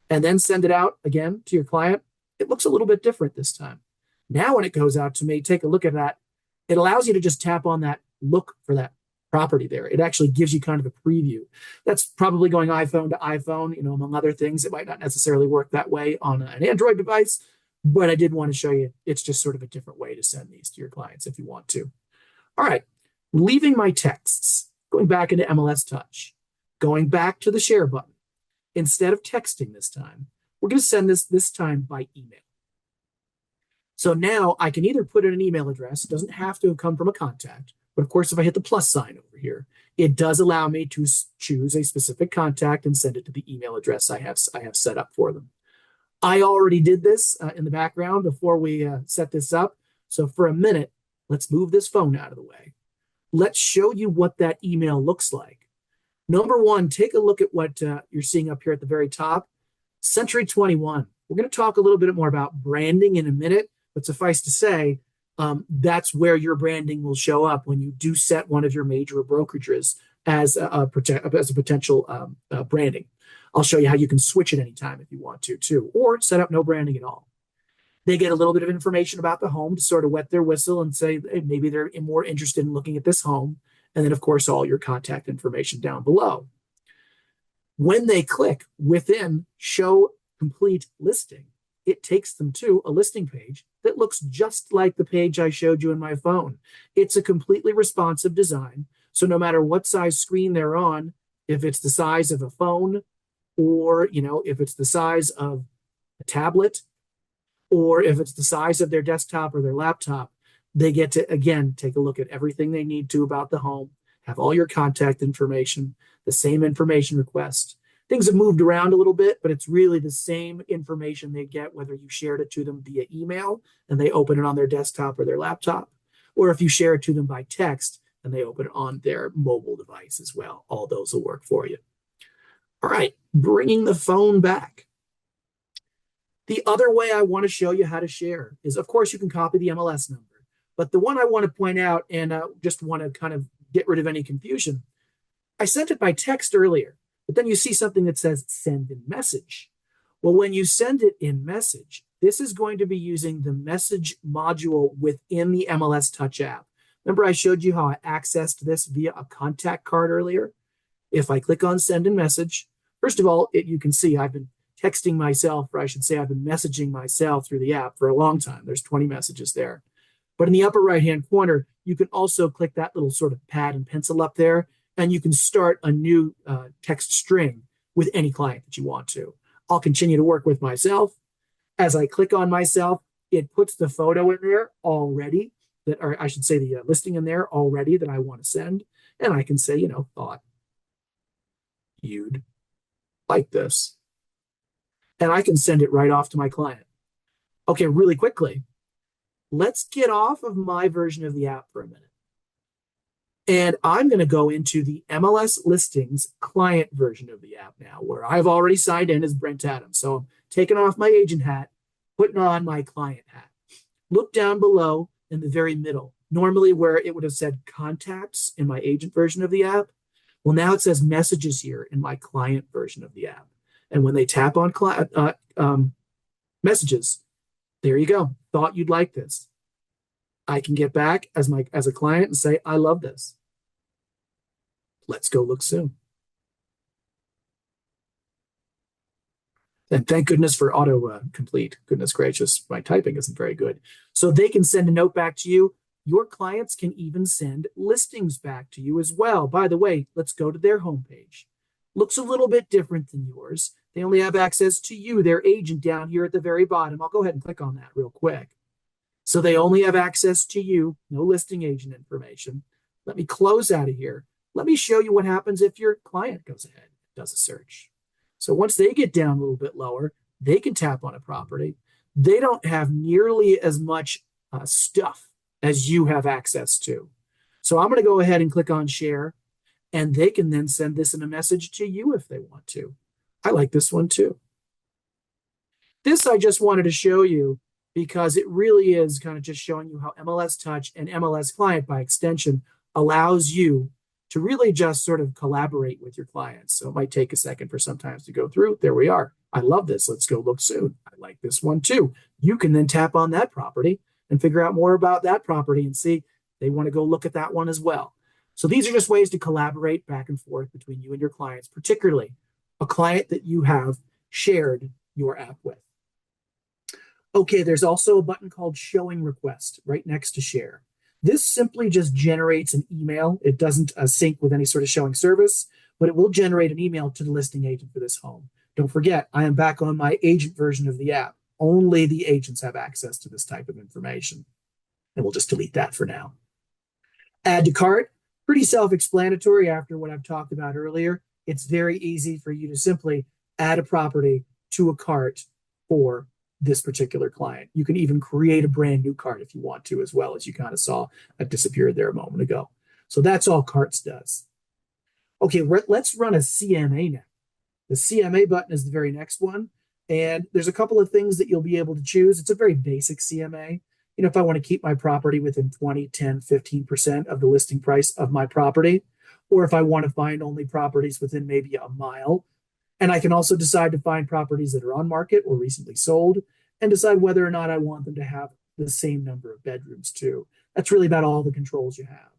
and then send it out again to your client, it looks a little bit different this time. Now, when it goes out to me, take a look at that. It allows you to just tap on that, look for that property there. It actually gives you kind of a preview. That's probably going iPhone to iPhone, among other things. It might not necessarily work that way on an Android device, but I did want to show you it's just sort of a different way to send these to your clients if you want to. All right, leaving my texts, going back into MLS Touch, going back to the share button. Instead of texting this time, we're going to send this time by email. So now I can either put in an email address. It doesn't have to come from a contact. But of course, if I hit the plus sign over here, it does allow me to choose a specific contact and send it to the email address I have set up for them. I already did this in the background before we set this up. So for a minute, let's move this phone out of the way. Let's show you what that email looks like. Number one, take a look at what you're seeing up here at the very top. Century 21. We're going to talk a little bit more about branding in a minute, but suffice to say, that's where your branding will show up when you do set one of your major brokerages as a potential branding. I'll show you how you can switch it anytime if you want to, too, or set up no branding at all. They get a little bit of information about the home to sort of wet their whistle and say, hey, maybe they're more interested in looking at this home. And then, of course, all your contact information down below. When they click within Show Complete Listing, it takes them to a listing page that looks just like the page I showed you in my phone. It's a completely responsive design. So no matter what size screen they're on, if it's the size of a phone, or if it's the size of a tablet, or if it's the size of their desktop or their laptop, they get to, again, take a look at everything they need to about the home, have all your contact information, the same information request. Things have moved around a little bit, but it's really the same information they get whether you shared it to them via email and they open it on their desktop or their laptop, or if you share it to them by text and they open it on their mobile device as well. All those will work for you. All right, bringing the phone back. The other way I want to show you how to share is, of course, you can copy the MLS number. But the one I want to point out, and just want to kind of get rid of any confusion, I sent it by text earlier, but then you see something that says send in message. Well, when you send it in message, this is going to be using the message module within the MLS Touch app. Remember I showed you how I accessed this via a contact card earlier? If I click on send and message, first of all, you can see I've been texting myself, or I should say I've been messaging myself through the app for a long time. There's 20 messages there. But in the upper right-hand corner, you can also click that little sort of pad and pencil up there, and you can start a new text string with any client that you want to. I'll continue to work with myself. As I click on myself, it puts the photo in there already, or I should say the listing in there already that I want to send. And I can say, thought you'd like this. And I can send it right off to my client. Okay, really quickly, let's get off of my version of the app for a minute. And I'm going to go into the MLS Listings client version of the app now, where I've already signed in as Brent Adams. So I'm taking off my agent hat, putting on my client hat. Look down below in the very middle, normally where it would have said contacts in my agent version of the app. Well, now it says messages here in my client version of the app. And when they tap on messages, there you go. Thought you'd like this. I can get back as a client and say, I love this. Let's go look soon. And thank goodness for auto complete. Goodness gracious, my typing isn't very good. So they can send a note back to you. Your clients can even send listings back to you as well. By the way, let's go to their homepage. Looks a little bit different than yours. They only have access to you, their agent, down here at the very bottom. I'll go ahead and click on that real quick. So they only have access to you, no listing agent information. Let me close out of here. Let me show you what happens if your client goes ahead and does a search. So once they get down a little bit lower, they can tap on a property. They don't have nearly as much stuff as you have access to. So I'm going to go ahead and click on share, and they can then send this in a message to you if they want to. I like this one too. This I just wanted to show you because it really is kind of just showing you how MLS Touch and MLS Client by extension allows you to really just sort of collaborate with your clients. So it might take a second for sometimes to go through. There we are. I love this. Let's go look soon. I like this one too. You can then tap on that property and figure out more about that property and see they want to go look at that one as well. So these are just ways to collaborate back and forth between you and your clients, particularly a client that you have shared your app with. Okay, there's also a button called Showing Request right next to Share. This simply just generates an email. It doesn't sync with any sort of showing service, but it will generate an email to the listing agent for this home. Don't forget, I am back on my agent version of the app. Only the agents have access to this type of information. And we'll just delete that for now. Add to cart, pretty self-explanatory after what I've talked about earlier. It's very easy for you to simply add a property to a cart for this particular client. You can even create a brand new cart if you want to, as well, as you kind of saw that disappeared there a moment ago. So that's all carts does. Okay, let's run a CMA now. The CMA button is the very next one. And there's a couple of things that you'll be able to choose. It's a very basic CMA. If I want to keep my property within 20, 10, 15% of the listing price of my property, or if I want to find only properties within maybe a mile. And I can also decide to find properties that are on market or recently sold and decide whether or not I want them to have the same number of bedrooms too. That's really about all the controls you have.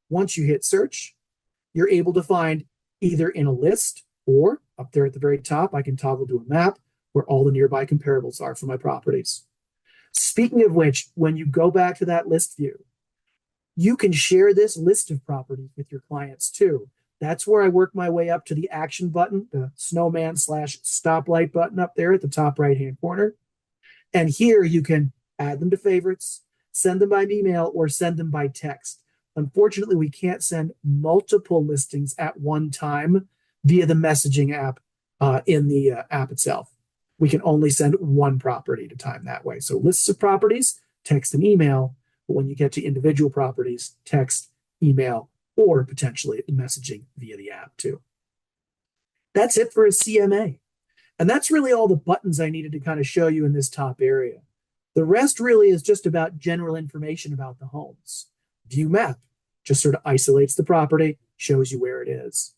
Once you hit search, you're able to find either in a list or up there at the very top, I can toggle to a map where all the nearby comparables are for my properties. Speaking of which, when you go back to that list view, you can share this list of properties with your clients too. That's where I work my way up to the action button, the snowman / stoplight button up there at the top right-hand corner. And here you can add them to favorites, send them by email, or send them by text. Unfortunately, we can't send multiple listings at one time via the messaging app in the app itself. We can only send one property at a time that way. So lists of properties, text and email. But when you get to individual properties, text, email, or potentially messaging via the app too. That's it for a CMA. And that's really all the buttons I needed to kind of show you in this top area. The rest really is just about general information about the homes. View map just sort of isolates the property, shows you where it is.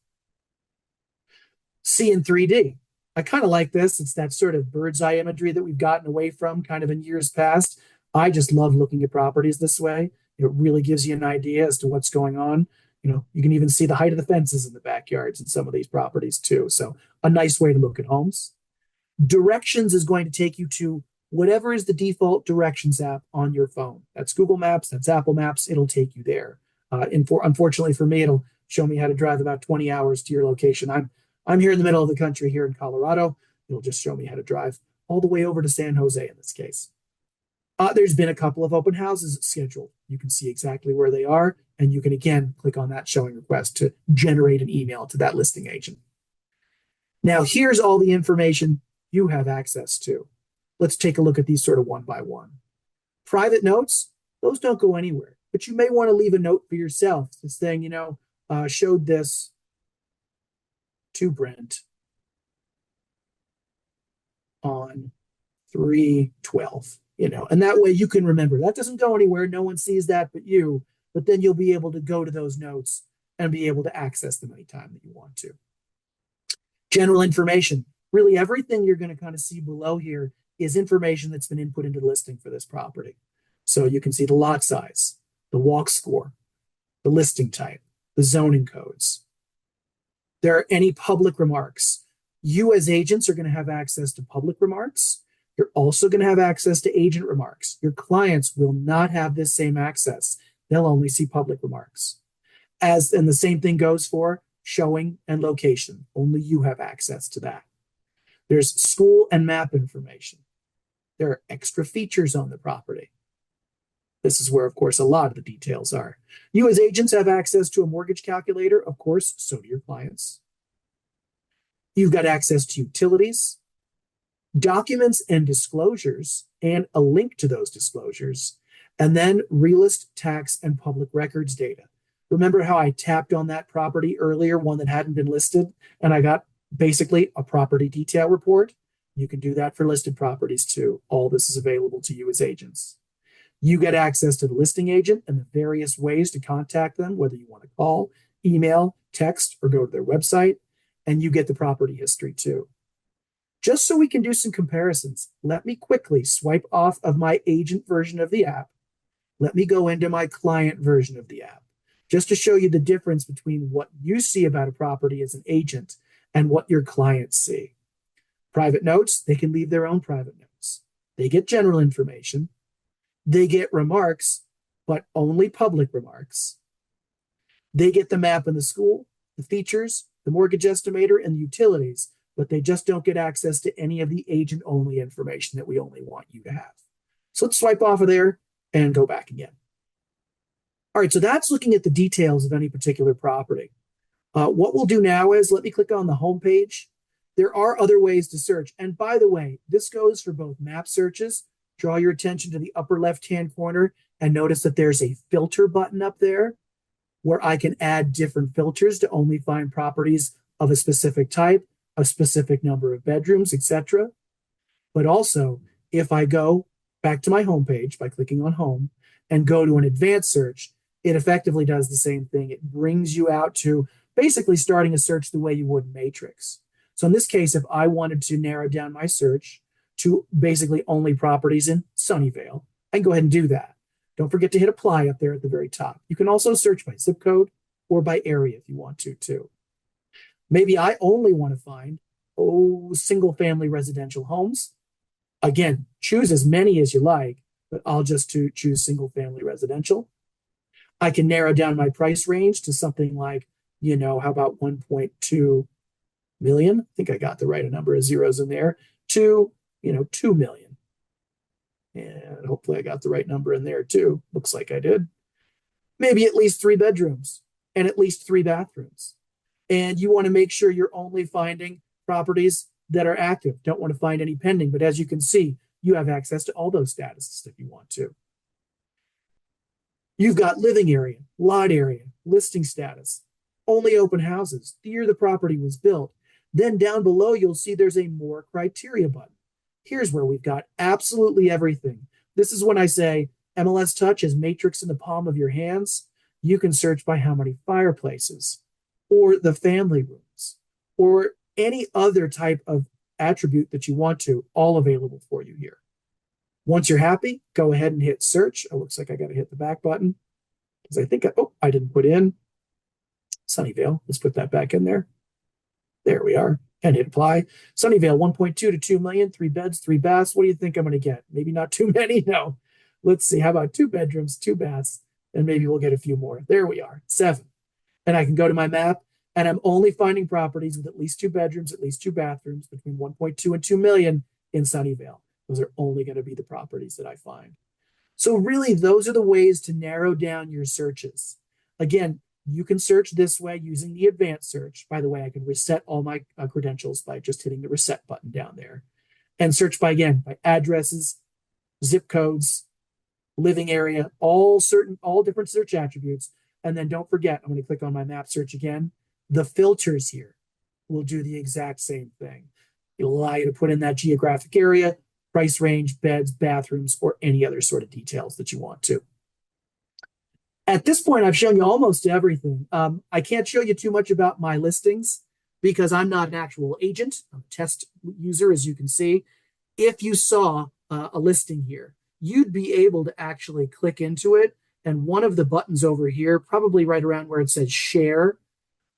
See in 3D. I kind of like this. It's that sort of bird's eye imagery that we've gotten away from kind of in years past. I just love looking at properties this way. It really gives you an idea as to what's going on. You can even see the height of the fences in the backyards in some of these properties too. So a nice way to look at homes. Directions is going to take you to whatever is the default directions app on your phone. That's Google Maps, that's Apple Maps. It'll take you there. Unfortunately for me, it'll show me how to drive about 20 hours to your location. I'm here in the middle of the country here in Colorado. It'll just show me how to drive all the way over to San Jose in this case. There's been a couple of open houses scheduled. You can see exactly where they are, and you can again click on that showing request to generate an email to that listing agent. Now, here's all the information you have access to. Let's take a look at these sort of one by one. Private notes, those don't go anywhere, but you may want to leave a note for yourself saying, showed this to Brent on 3/12, and that way you can remember. That doesn't go anywhere. No one sees that but you, but then you'll be able to go to those notes and be able to access them anytime that you want to. General information. Really, everything you're going to kind of see below here is information that's been input into the listing for this property. So you can see the lot size, the walk score, the listing type, the zoning codes. There are any public remarks. You as agents are going to have access to public remarks. You're also going to have access to agent remarks. Your clients will not have this same access. They'll only see public remarks. And the same thing goes for showing and location. Only you have access to that. There's school and map information. There are extra features on the property. This is where, of course, a lot of the details are. You as agents have access to a mortgage calculator. Of course, so do your clients. You've got access to utilities, documents and disclosures, and a link to those disclosures, and then realist, tax, and public records data. Remember how I tapped on that property earlier, one that hadn't been listed, and I got basically a property detail report? You can do that for listed properties too. All this is available to you as agents. You get access to the listing agent and the various ways to contact them, whether you want to call, email, text, or go to their website, and you get the property history too. Just so we can do some comparisons, let me quickly swipe off of my agent version of the app. Let me go into my client version of the app, just to show you the difference between what you see about a property as an agent and what your clients see. Private notes, they can leave their own private notes. They get general information. They get remarks, but only public remarks. They get the map and the school, the features, the mortgage estimator, and the utilities, but they just don't get access to any of the agent-only information that we only want you to have. So let's swipe off of there and go back again. All right, so that's looking at the details of any particular property. What we'll do now is let me click on the home page. There are other ways to search. And by the way, this goes for both map searches. Draw your attention to the upper left-hand corner and notice that there's a filter button up there where I can add different filters to only find properties of a specific type, a specific number of bedrooms, etc. But also, if I go back to my home page by clicking on home and go to an advanced search, it effectively does the same thing. It brings you out to basically starting a search the way you would in Matrix. So in this case, if I wanted to narrow down my search to basically only properties in Sunnyvale, I can go ahead and do that. Don't forget to hit apply up there at the very top. You can also search by zip code or by area if you want to too. Maybe I only want to find, single family residential homes. Again, choose as many as you like, but I'll just choose single family residential. I can narrow down my price range to something like, how about 1.2 million? I think I got the right number of zeros in there, to, 2 million. And hopefully I got the right number in there too. Looks like I did. Maybe at least 3 bedrooms and at least 3 bathrooms. And you want to make sure you're only finding properties that are active. Don't want to find any pending. But as you can see, you have access to all those statuses if you want to. You've got living area, lot area, listing status, only open houses, the year the property was built. Then down below, you'll see there's a more criteria button. Here's where we've got absolutely everything. This is when I say MLS Touch is Matrix in the palm of your hands. You can search by how many fireplaces or the family rooms or any other type of attribute that you want to, all available for you here. Once you're happy, go ahead and hit search. It looks like I got to hit the back button. because I think, I didn't put in Sunnyvale. Let's put that back in there. There we are. And hit apply. Sunnyvale, 1.2 to 2 million, 3 beds, 3 baths. What do you think I'm going to get? Maybe not too many. No. Let's see. How about 2 bedrooms, 2 baths? And maybe we'll get a few more. There we are. 7. And I can go to my map, and I'm only finding properties with at least 2 bedrooms, at least 2 bathrooms between 1.2 and 2 million in Sunnyvale. Those are only going to be the properties that I find. So really, those are the ways to narrow down your searches. Again, you can search this way using the advanced search. By the way, I can reset all my credentials by just hitting the reset button down there. And search by addresses, zip codes, living area, all different search attributes. And then don't forget, I'm going to click on my map search again. The filters here will do the exact same thing. It'll allow you to put in that geographic area, price range, beds, bathrooms, or any other sort of details that you want to. At this point, I've shown you almost everything. I can't show you too much about my listings because I'm not an actual agent. I'm a test user, as you can see. If you saw a listing here, you'd be able to actually click into it, and one of the buttons over here, probably right around where it says share,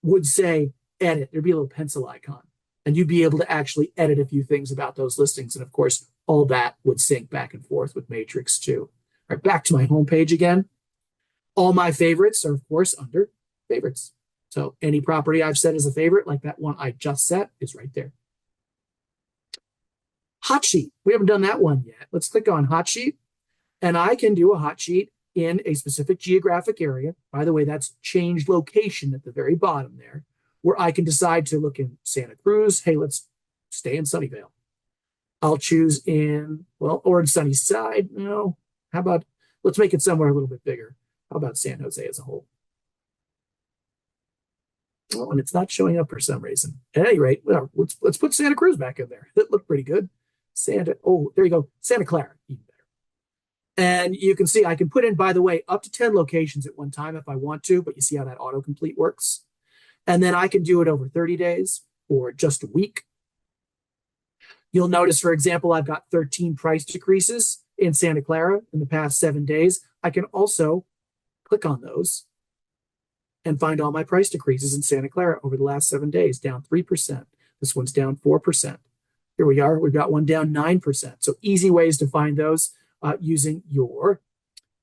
would say edit. There'd be a little pencil icon, and you'd be able to actually edit a few things about those listings. And of course, all that would sync back and forth with Matrix too. All right, back to my homepage again. All my favorites are, of course, under favorites. So any property I've set as a favorite, like that one I just set, is right there. Hot sheet. We haven't done that one yet. Let's click on hot sheet, and I can do a hot sheet in a specific geographic area. By the way, that's changed location at the very bottom there, where I can decide to look in Santa Cruz. Hey, let's stay in Sunnyvale. I'll choose in, or in Sunnyside. No, how about, let's make it somewhere a little bit bigger. How about San Jose as a whole? Oh, and it's not showing up for some reason. At any rate, let's put Santa Cruz back in there. That looked pretty good. There you go. Santa Clara, even better. And you can see I can put in, by the way, up to 10 locations at one time if I want to, but you see how that autocomplete works. And then I can do it over 30 days or just a week. You'll notice, for example, I've got 13 price decreases in Santa Clara in the past 7 days. I can also click on those and find all my price decreases in Santa Clara over the last 7 days, down 3%. This one's down 4%. Here we are. We've got one down 9%. So easy ways to find those using your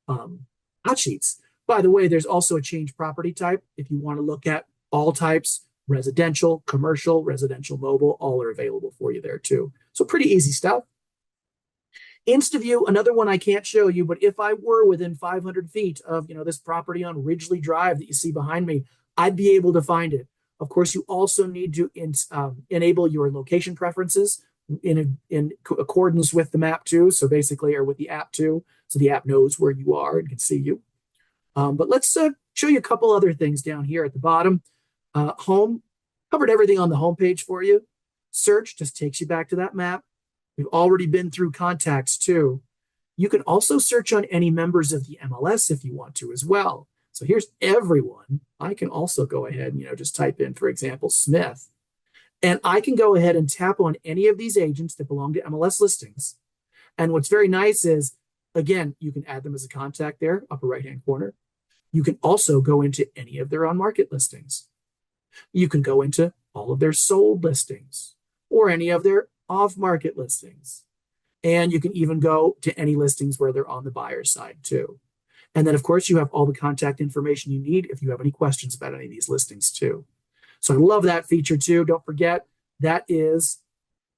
hot sheets. By the way, there's also a change property type. If you want to look at all types, residential, commercial, residential, mobile, all are available for you there too. So pretty easy stuff. InstaView, another one I can't show you, but if I were within 500 feet of this property on Ridgely Drive that you see behind me, I'd be able to find it. Of course, you also need to enable your location preferences in accordance with the map too. So basically, or with the app too, so the app knows where you are and can see you. But let's show you a couple other things down here at the bottom. Home, covered everything on the home page for you. Search just takes you back to that map. We've already been through contacts too. You can also search on any members of the MLS if you want to as well. So here's everyone. I can also go ahead and just type in, for example, Smith. And I can go ahead and tap on any of these agents that belong to MLS listings. And what's very nice is, again, you can add them as a contact there, upper right-hand corner. You can also go into any of their on-market listings. You can go into all of their sold listings or any of their off-market listings. And you can even go to any listings where they're on the buyer side too. And then, of course, you have all the contact information you need if you have any questions about any of these listings too. So I love that feature too. Don't forget, that is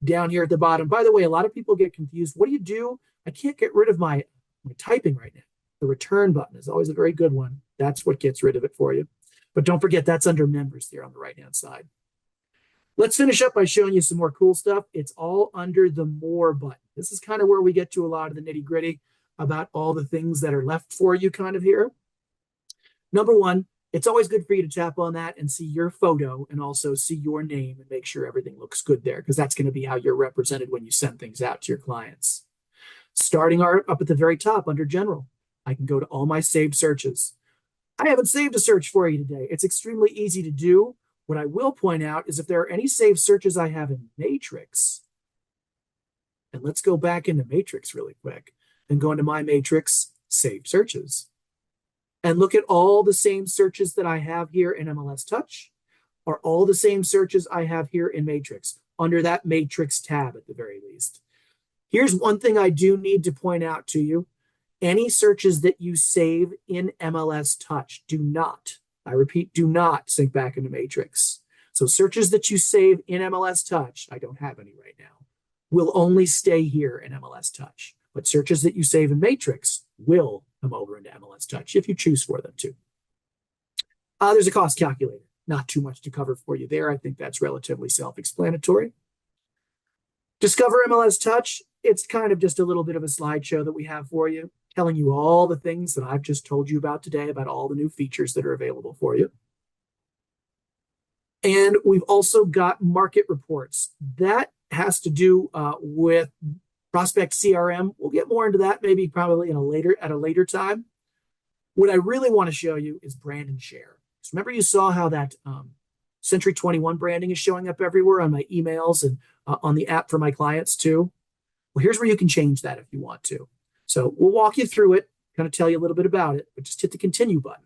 down here at the bottom. By the way, a lot of people get confused. What do you do? I can't get rid of my typing right now. The return button is always a very good one. That's what gets rid of it for you. But don't forget, that's under members there on the right-hand side. Let's finish up by showing you some more cool stuff. It's all under the More button. This is kind of where we get to a lot of the nitty-gritty about all the things that are left for you kind of here. Number one, it's always good for you to tap on that and see your photo and also see your name and make sure everything looks good there, because that's going to be how you're represented when you send things out to your clients. Starting up at the very top under General, I can go to all my saved searches. I haven't saved a search for you today. It's extremely easy to do. What I will point out is if there are any saved searches I have in Matrix, and let's go back into Matrix really quick and go into my Matrix saved searches. and look at all the same searches that I have here in MLS Touch are all the same searches I have here in Matrix, under that Matrix tab at the very least. Here's one thing I do need to point out to you. Any searches that you save in MLS Touch do not, I repeat, do not sync back into Matrix. So searches that you save in MLS Touch, I don't have any right now, will only stay here in MLS Touch. But searches that you save in Matrix will come over into MLS Touch if you choose for them to. There's a cost calculator. Not too much to cover for you there. I think that's relatively self-explanatory. Discover MLS Touch. It's kind of just a little bit of a slideshow that we have for you, telling you all the things that I've just told you about today, about all the new features that are available for you. And we've also got market reports. That has to do with Prospect CRM. We'll get more into that maybe probably at a later time. What I really want to show you is brand and share. So remember you saw how that Century 21 branding is showing up everywhere on my emails and on the app for my clients too. Well, here's where you can change that if you want to. So we'll walk you through it, kind of tell you a little bit about it, but just hit the continue button.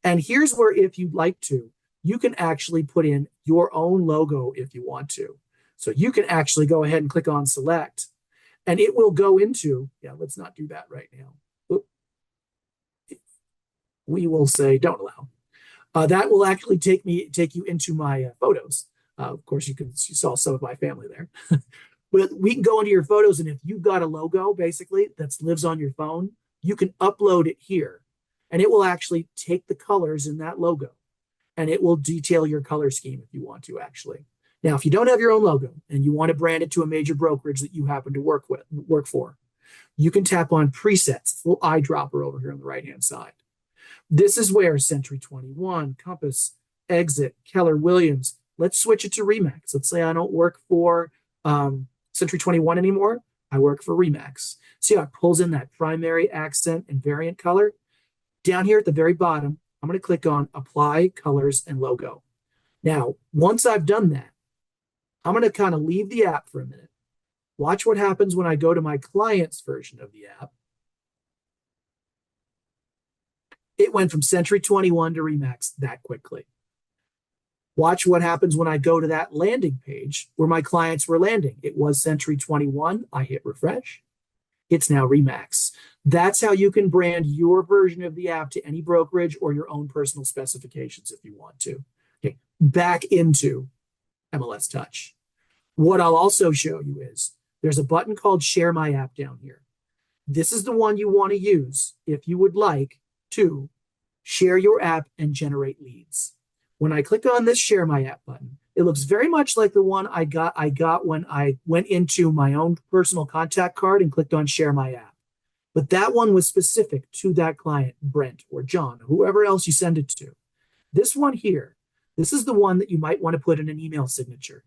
And here's where, if you'd like to, you can actually put in your own logo if you want to. So you can actually go ahead and click on select, and it will go into, let's not do that right now. Oop. We will say don't allow. That will actually take you into my photos. Of course, you saw some of my family there. But we can go into your photos, and if you've got a logo, basically, that lives on your phone, you can upload it here. And it will actually take the colors in that logo, and it will detail your color scheme if you want to, actually. Now, if you don't have your own logo, and you want to brand it to a major brokerage that you happen to work for, you can tap on presets, full eyedropper over here on the right-hand side. This is where Century 21, Compass, Exit, Keller Williams. Let's switch it to Remax. Let's say I don't work for Century 21 anymore. I work for Remax. See how it pulls in that primary accent and variant color? Down here at the very bottom, I'm going to click on Apply Colors and Logo. Now, once I've done that, I'm going to kind of leave the app for a minute. Watch what happens when I go to my client's version of the app. It went from Century 21 to Remax that quickly. Watch what happens when I go to that landing page where my clients were landing. It was Century 21. I hit refresh. It's now Remax. That's how you can brand your version of the app to any brokerage or your own personal specifications if you want to. Okay, back into MLS Touch. What I'll also show you is there's a button called Share My App down here. This is the one you want to use if you would like to share your app and generate leads. When I click on this Share My App button, it looks very much like the one I got when I went into my own personal contact card and clicked on Share My App. But that one was specific to that client, Brent or John, whoever else you send it to. This one here, this is the one that you might want to put in an email signature.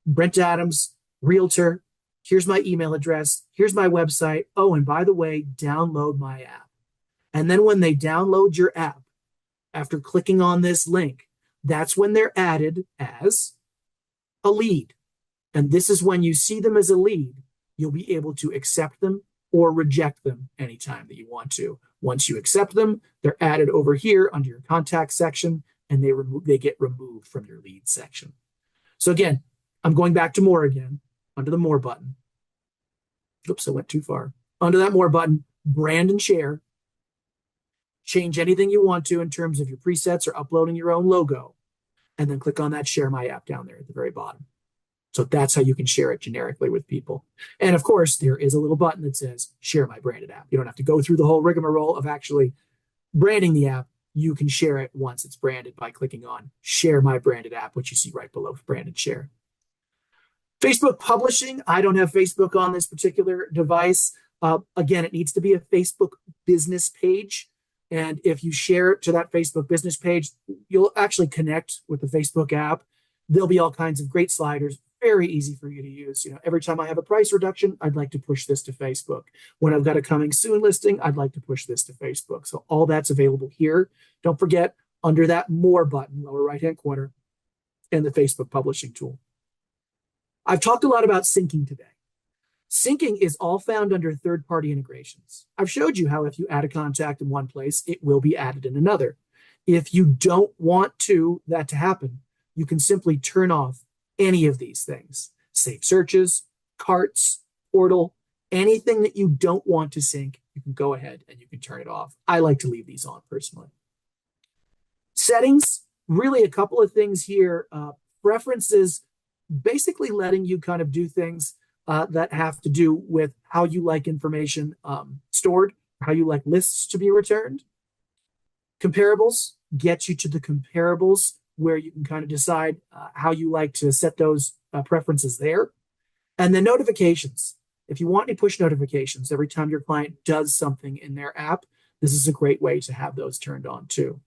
Brent Adams, Realtor, here's my email address, here's my website. Oh, and by the way, download my app. And then when they download your app, after clicking on this link, that's when they're added as a lead. And this is when you see them as a lead, you'll be able to accept them or reject them anytime that you want to. Once you accept them, they're added over here under your contact section, and they get removed from your lead section. So again, I'm going back to more again, under the more button. Oops, I went too far. Under that more button, brand and share. Change anything you want to in terms of your presets or uploading your own logo. And then click on that Share My App down there at the very bottom. So that's how you can share it generically with people. And of course, there is a little button that says Share My Branded App. You don't have to go through the whole rigmarole of actually branding the app. You can share it once it's branded by clicking on Share My Branded App, which you see right below branded share. Facebook publishing. I don't have Facebook on this particular device. Again, it needs to be a Facebook business page. And if you share it to that Facebook business page, you'll actually connect with the Facebook app. There'll be all kinds of great sliders, very easy for you to use. Every time I have a price reduction, I'd like to push this to Facebook. When I've got a coming soon listing, I'd like to push this to Facebook. So all that's available here. Don't forget, under that more button, lower right-hand corner, and the Facebook publishing tool. I've talked a lot about syncing today. Syncing is all found under third-party integrations. I've showed you how if you add a contact in one place, it will be added in another. If you don't want that to happen, you can simply turn off any of these things. Save searches, carts, portal, anything that you don't want to sync, you can go ahead and you can turn it off. I like to leave these on personally. Settings, really a couple of things here. Preferences, basically letting you kind of do things that have to do with how you like information stored, how you like lists to be returned. Comparables, get you to the comparables where you can kind of decide how you like to set those preferences there. And then notifications. If you want any push notifications every time your client does something in their app, this is a great way to have those turned on too.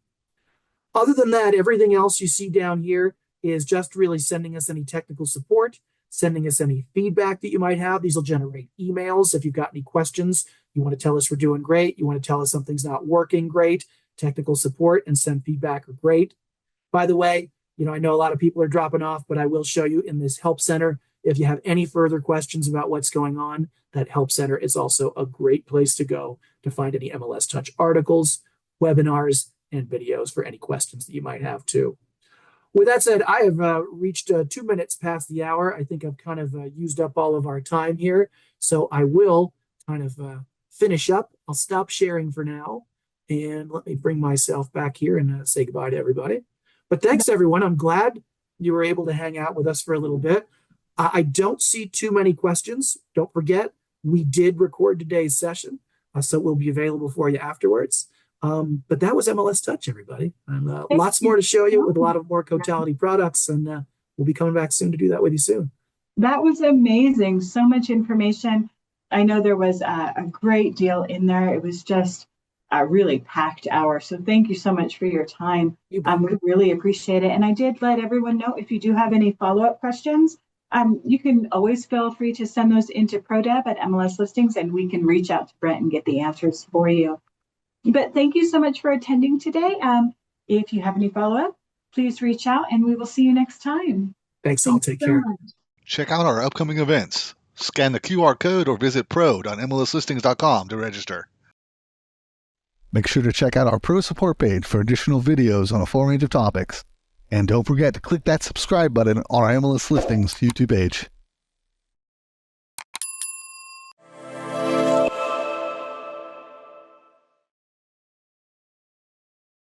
Other than that, everything else you see down here is just really sending us any technical support, sending us any feedback that you might have. These will generate emails. If you've got any questions, you want to tell us we're doing great, you want to tell us something's not working great, technical support and send feedback are great. By the way, I know a lot of people are dropping off, but I will show you in this help center, if you have any further questions about what's going on, that help center is also a great place to go to find any MLS Touch articles, webinars, and videos for any questions that you might have too. With that said, I have reached 2 minutes past the hour. I think I've kind of used up all of our time here. So I will kind of finish up. I'll stop sharing for now. And let me bring myself back here and say goodbye to everybody. But thanks, everyone. I'm glad you were able to hang out with us for a little bit. I don't see too many questions. Don't forget, we did record today's session, so it will be available for you afterwards. But that was MLS Touch, everybody. And lots more to show you with a lot of more Cotality products. And we'll be coming back soon to do that with you soon. That was amazing. So much information. I know there was a great deal in there. It was just a really packed hour. So thank you so much for your time. We really appreciate it. And I did let everyone know if you do have any follow-up questions, you can always feel free to send those into ProDev at MLS Listings, and we can reach out to Brent and get the answers for you. But thank you so much for attending today. If you have any follow-up, please reach out and we will see you next time. Thanks all. Take care. Check out our upcoming events. Scan the QR code or visit pro.mlslistings.com to register. Make sure to check out our Pro Support page for additional videos on a full range of topics. And don't forget to click that subscribe button on our MLS Listings YouTube page.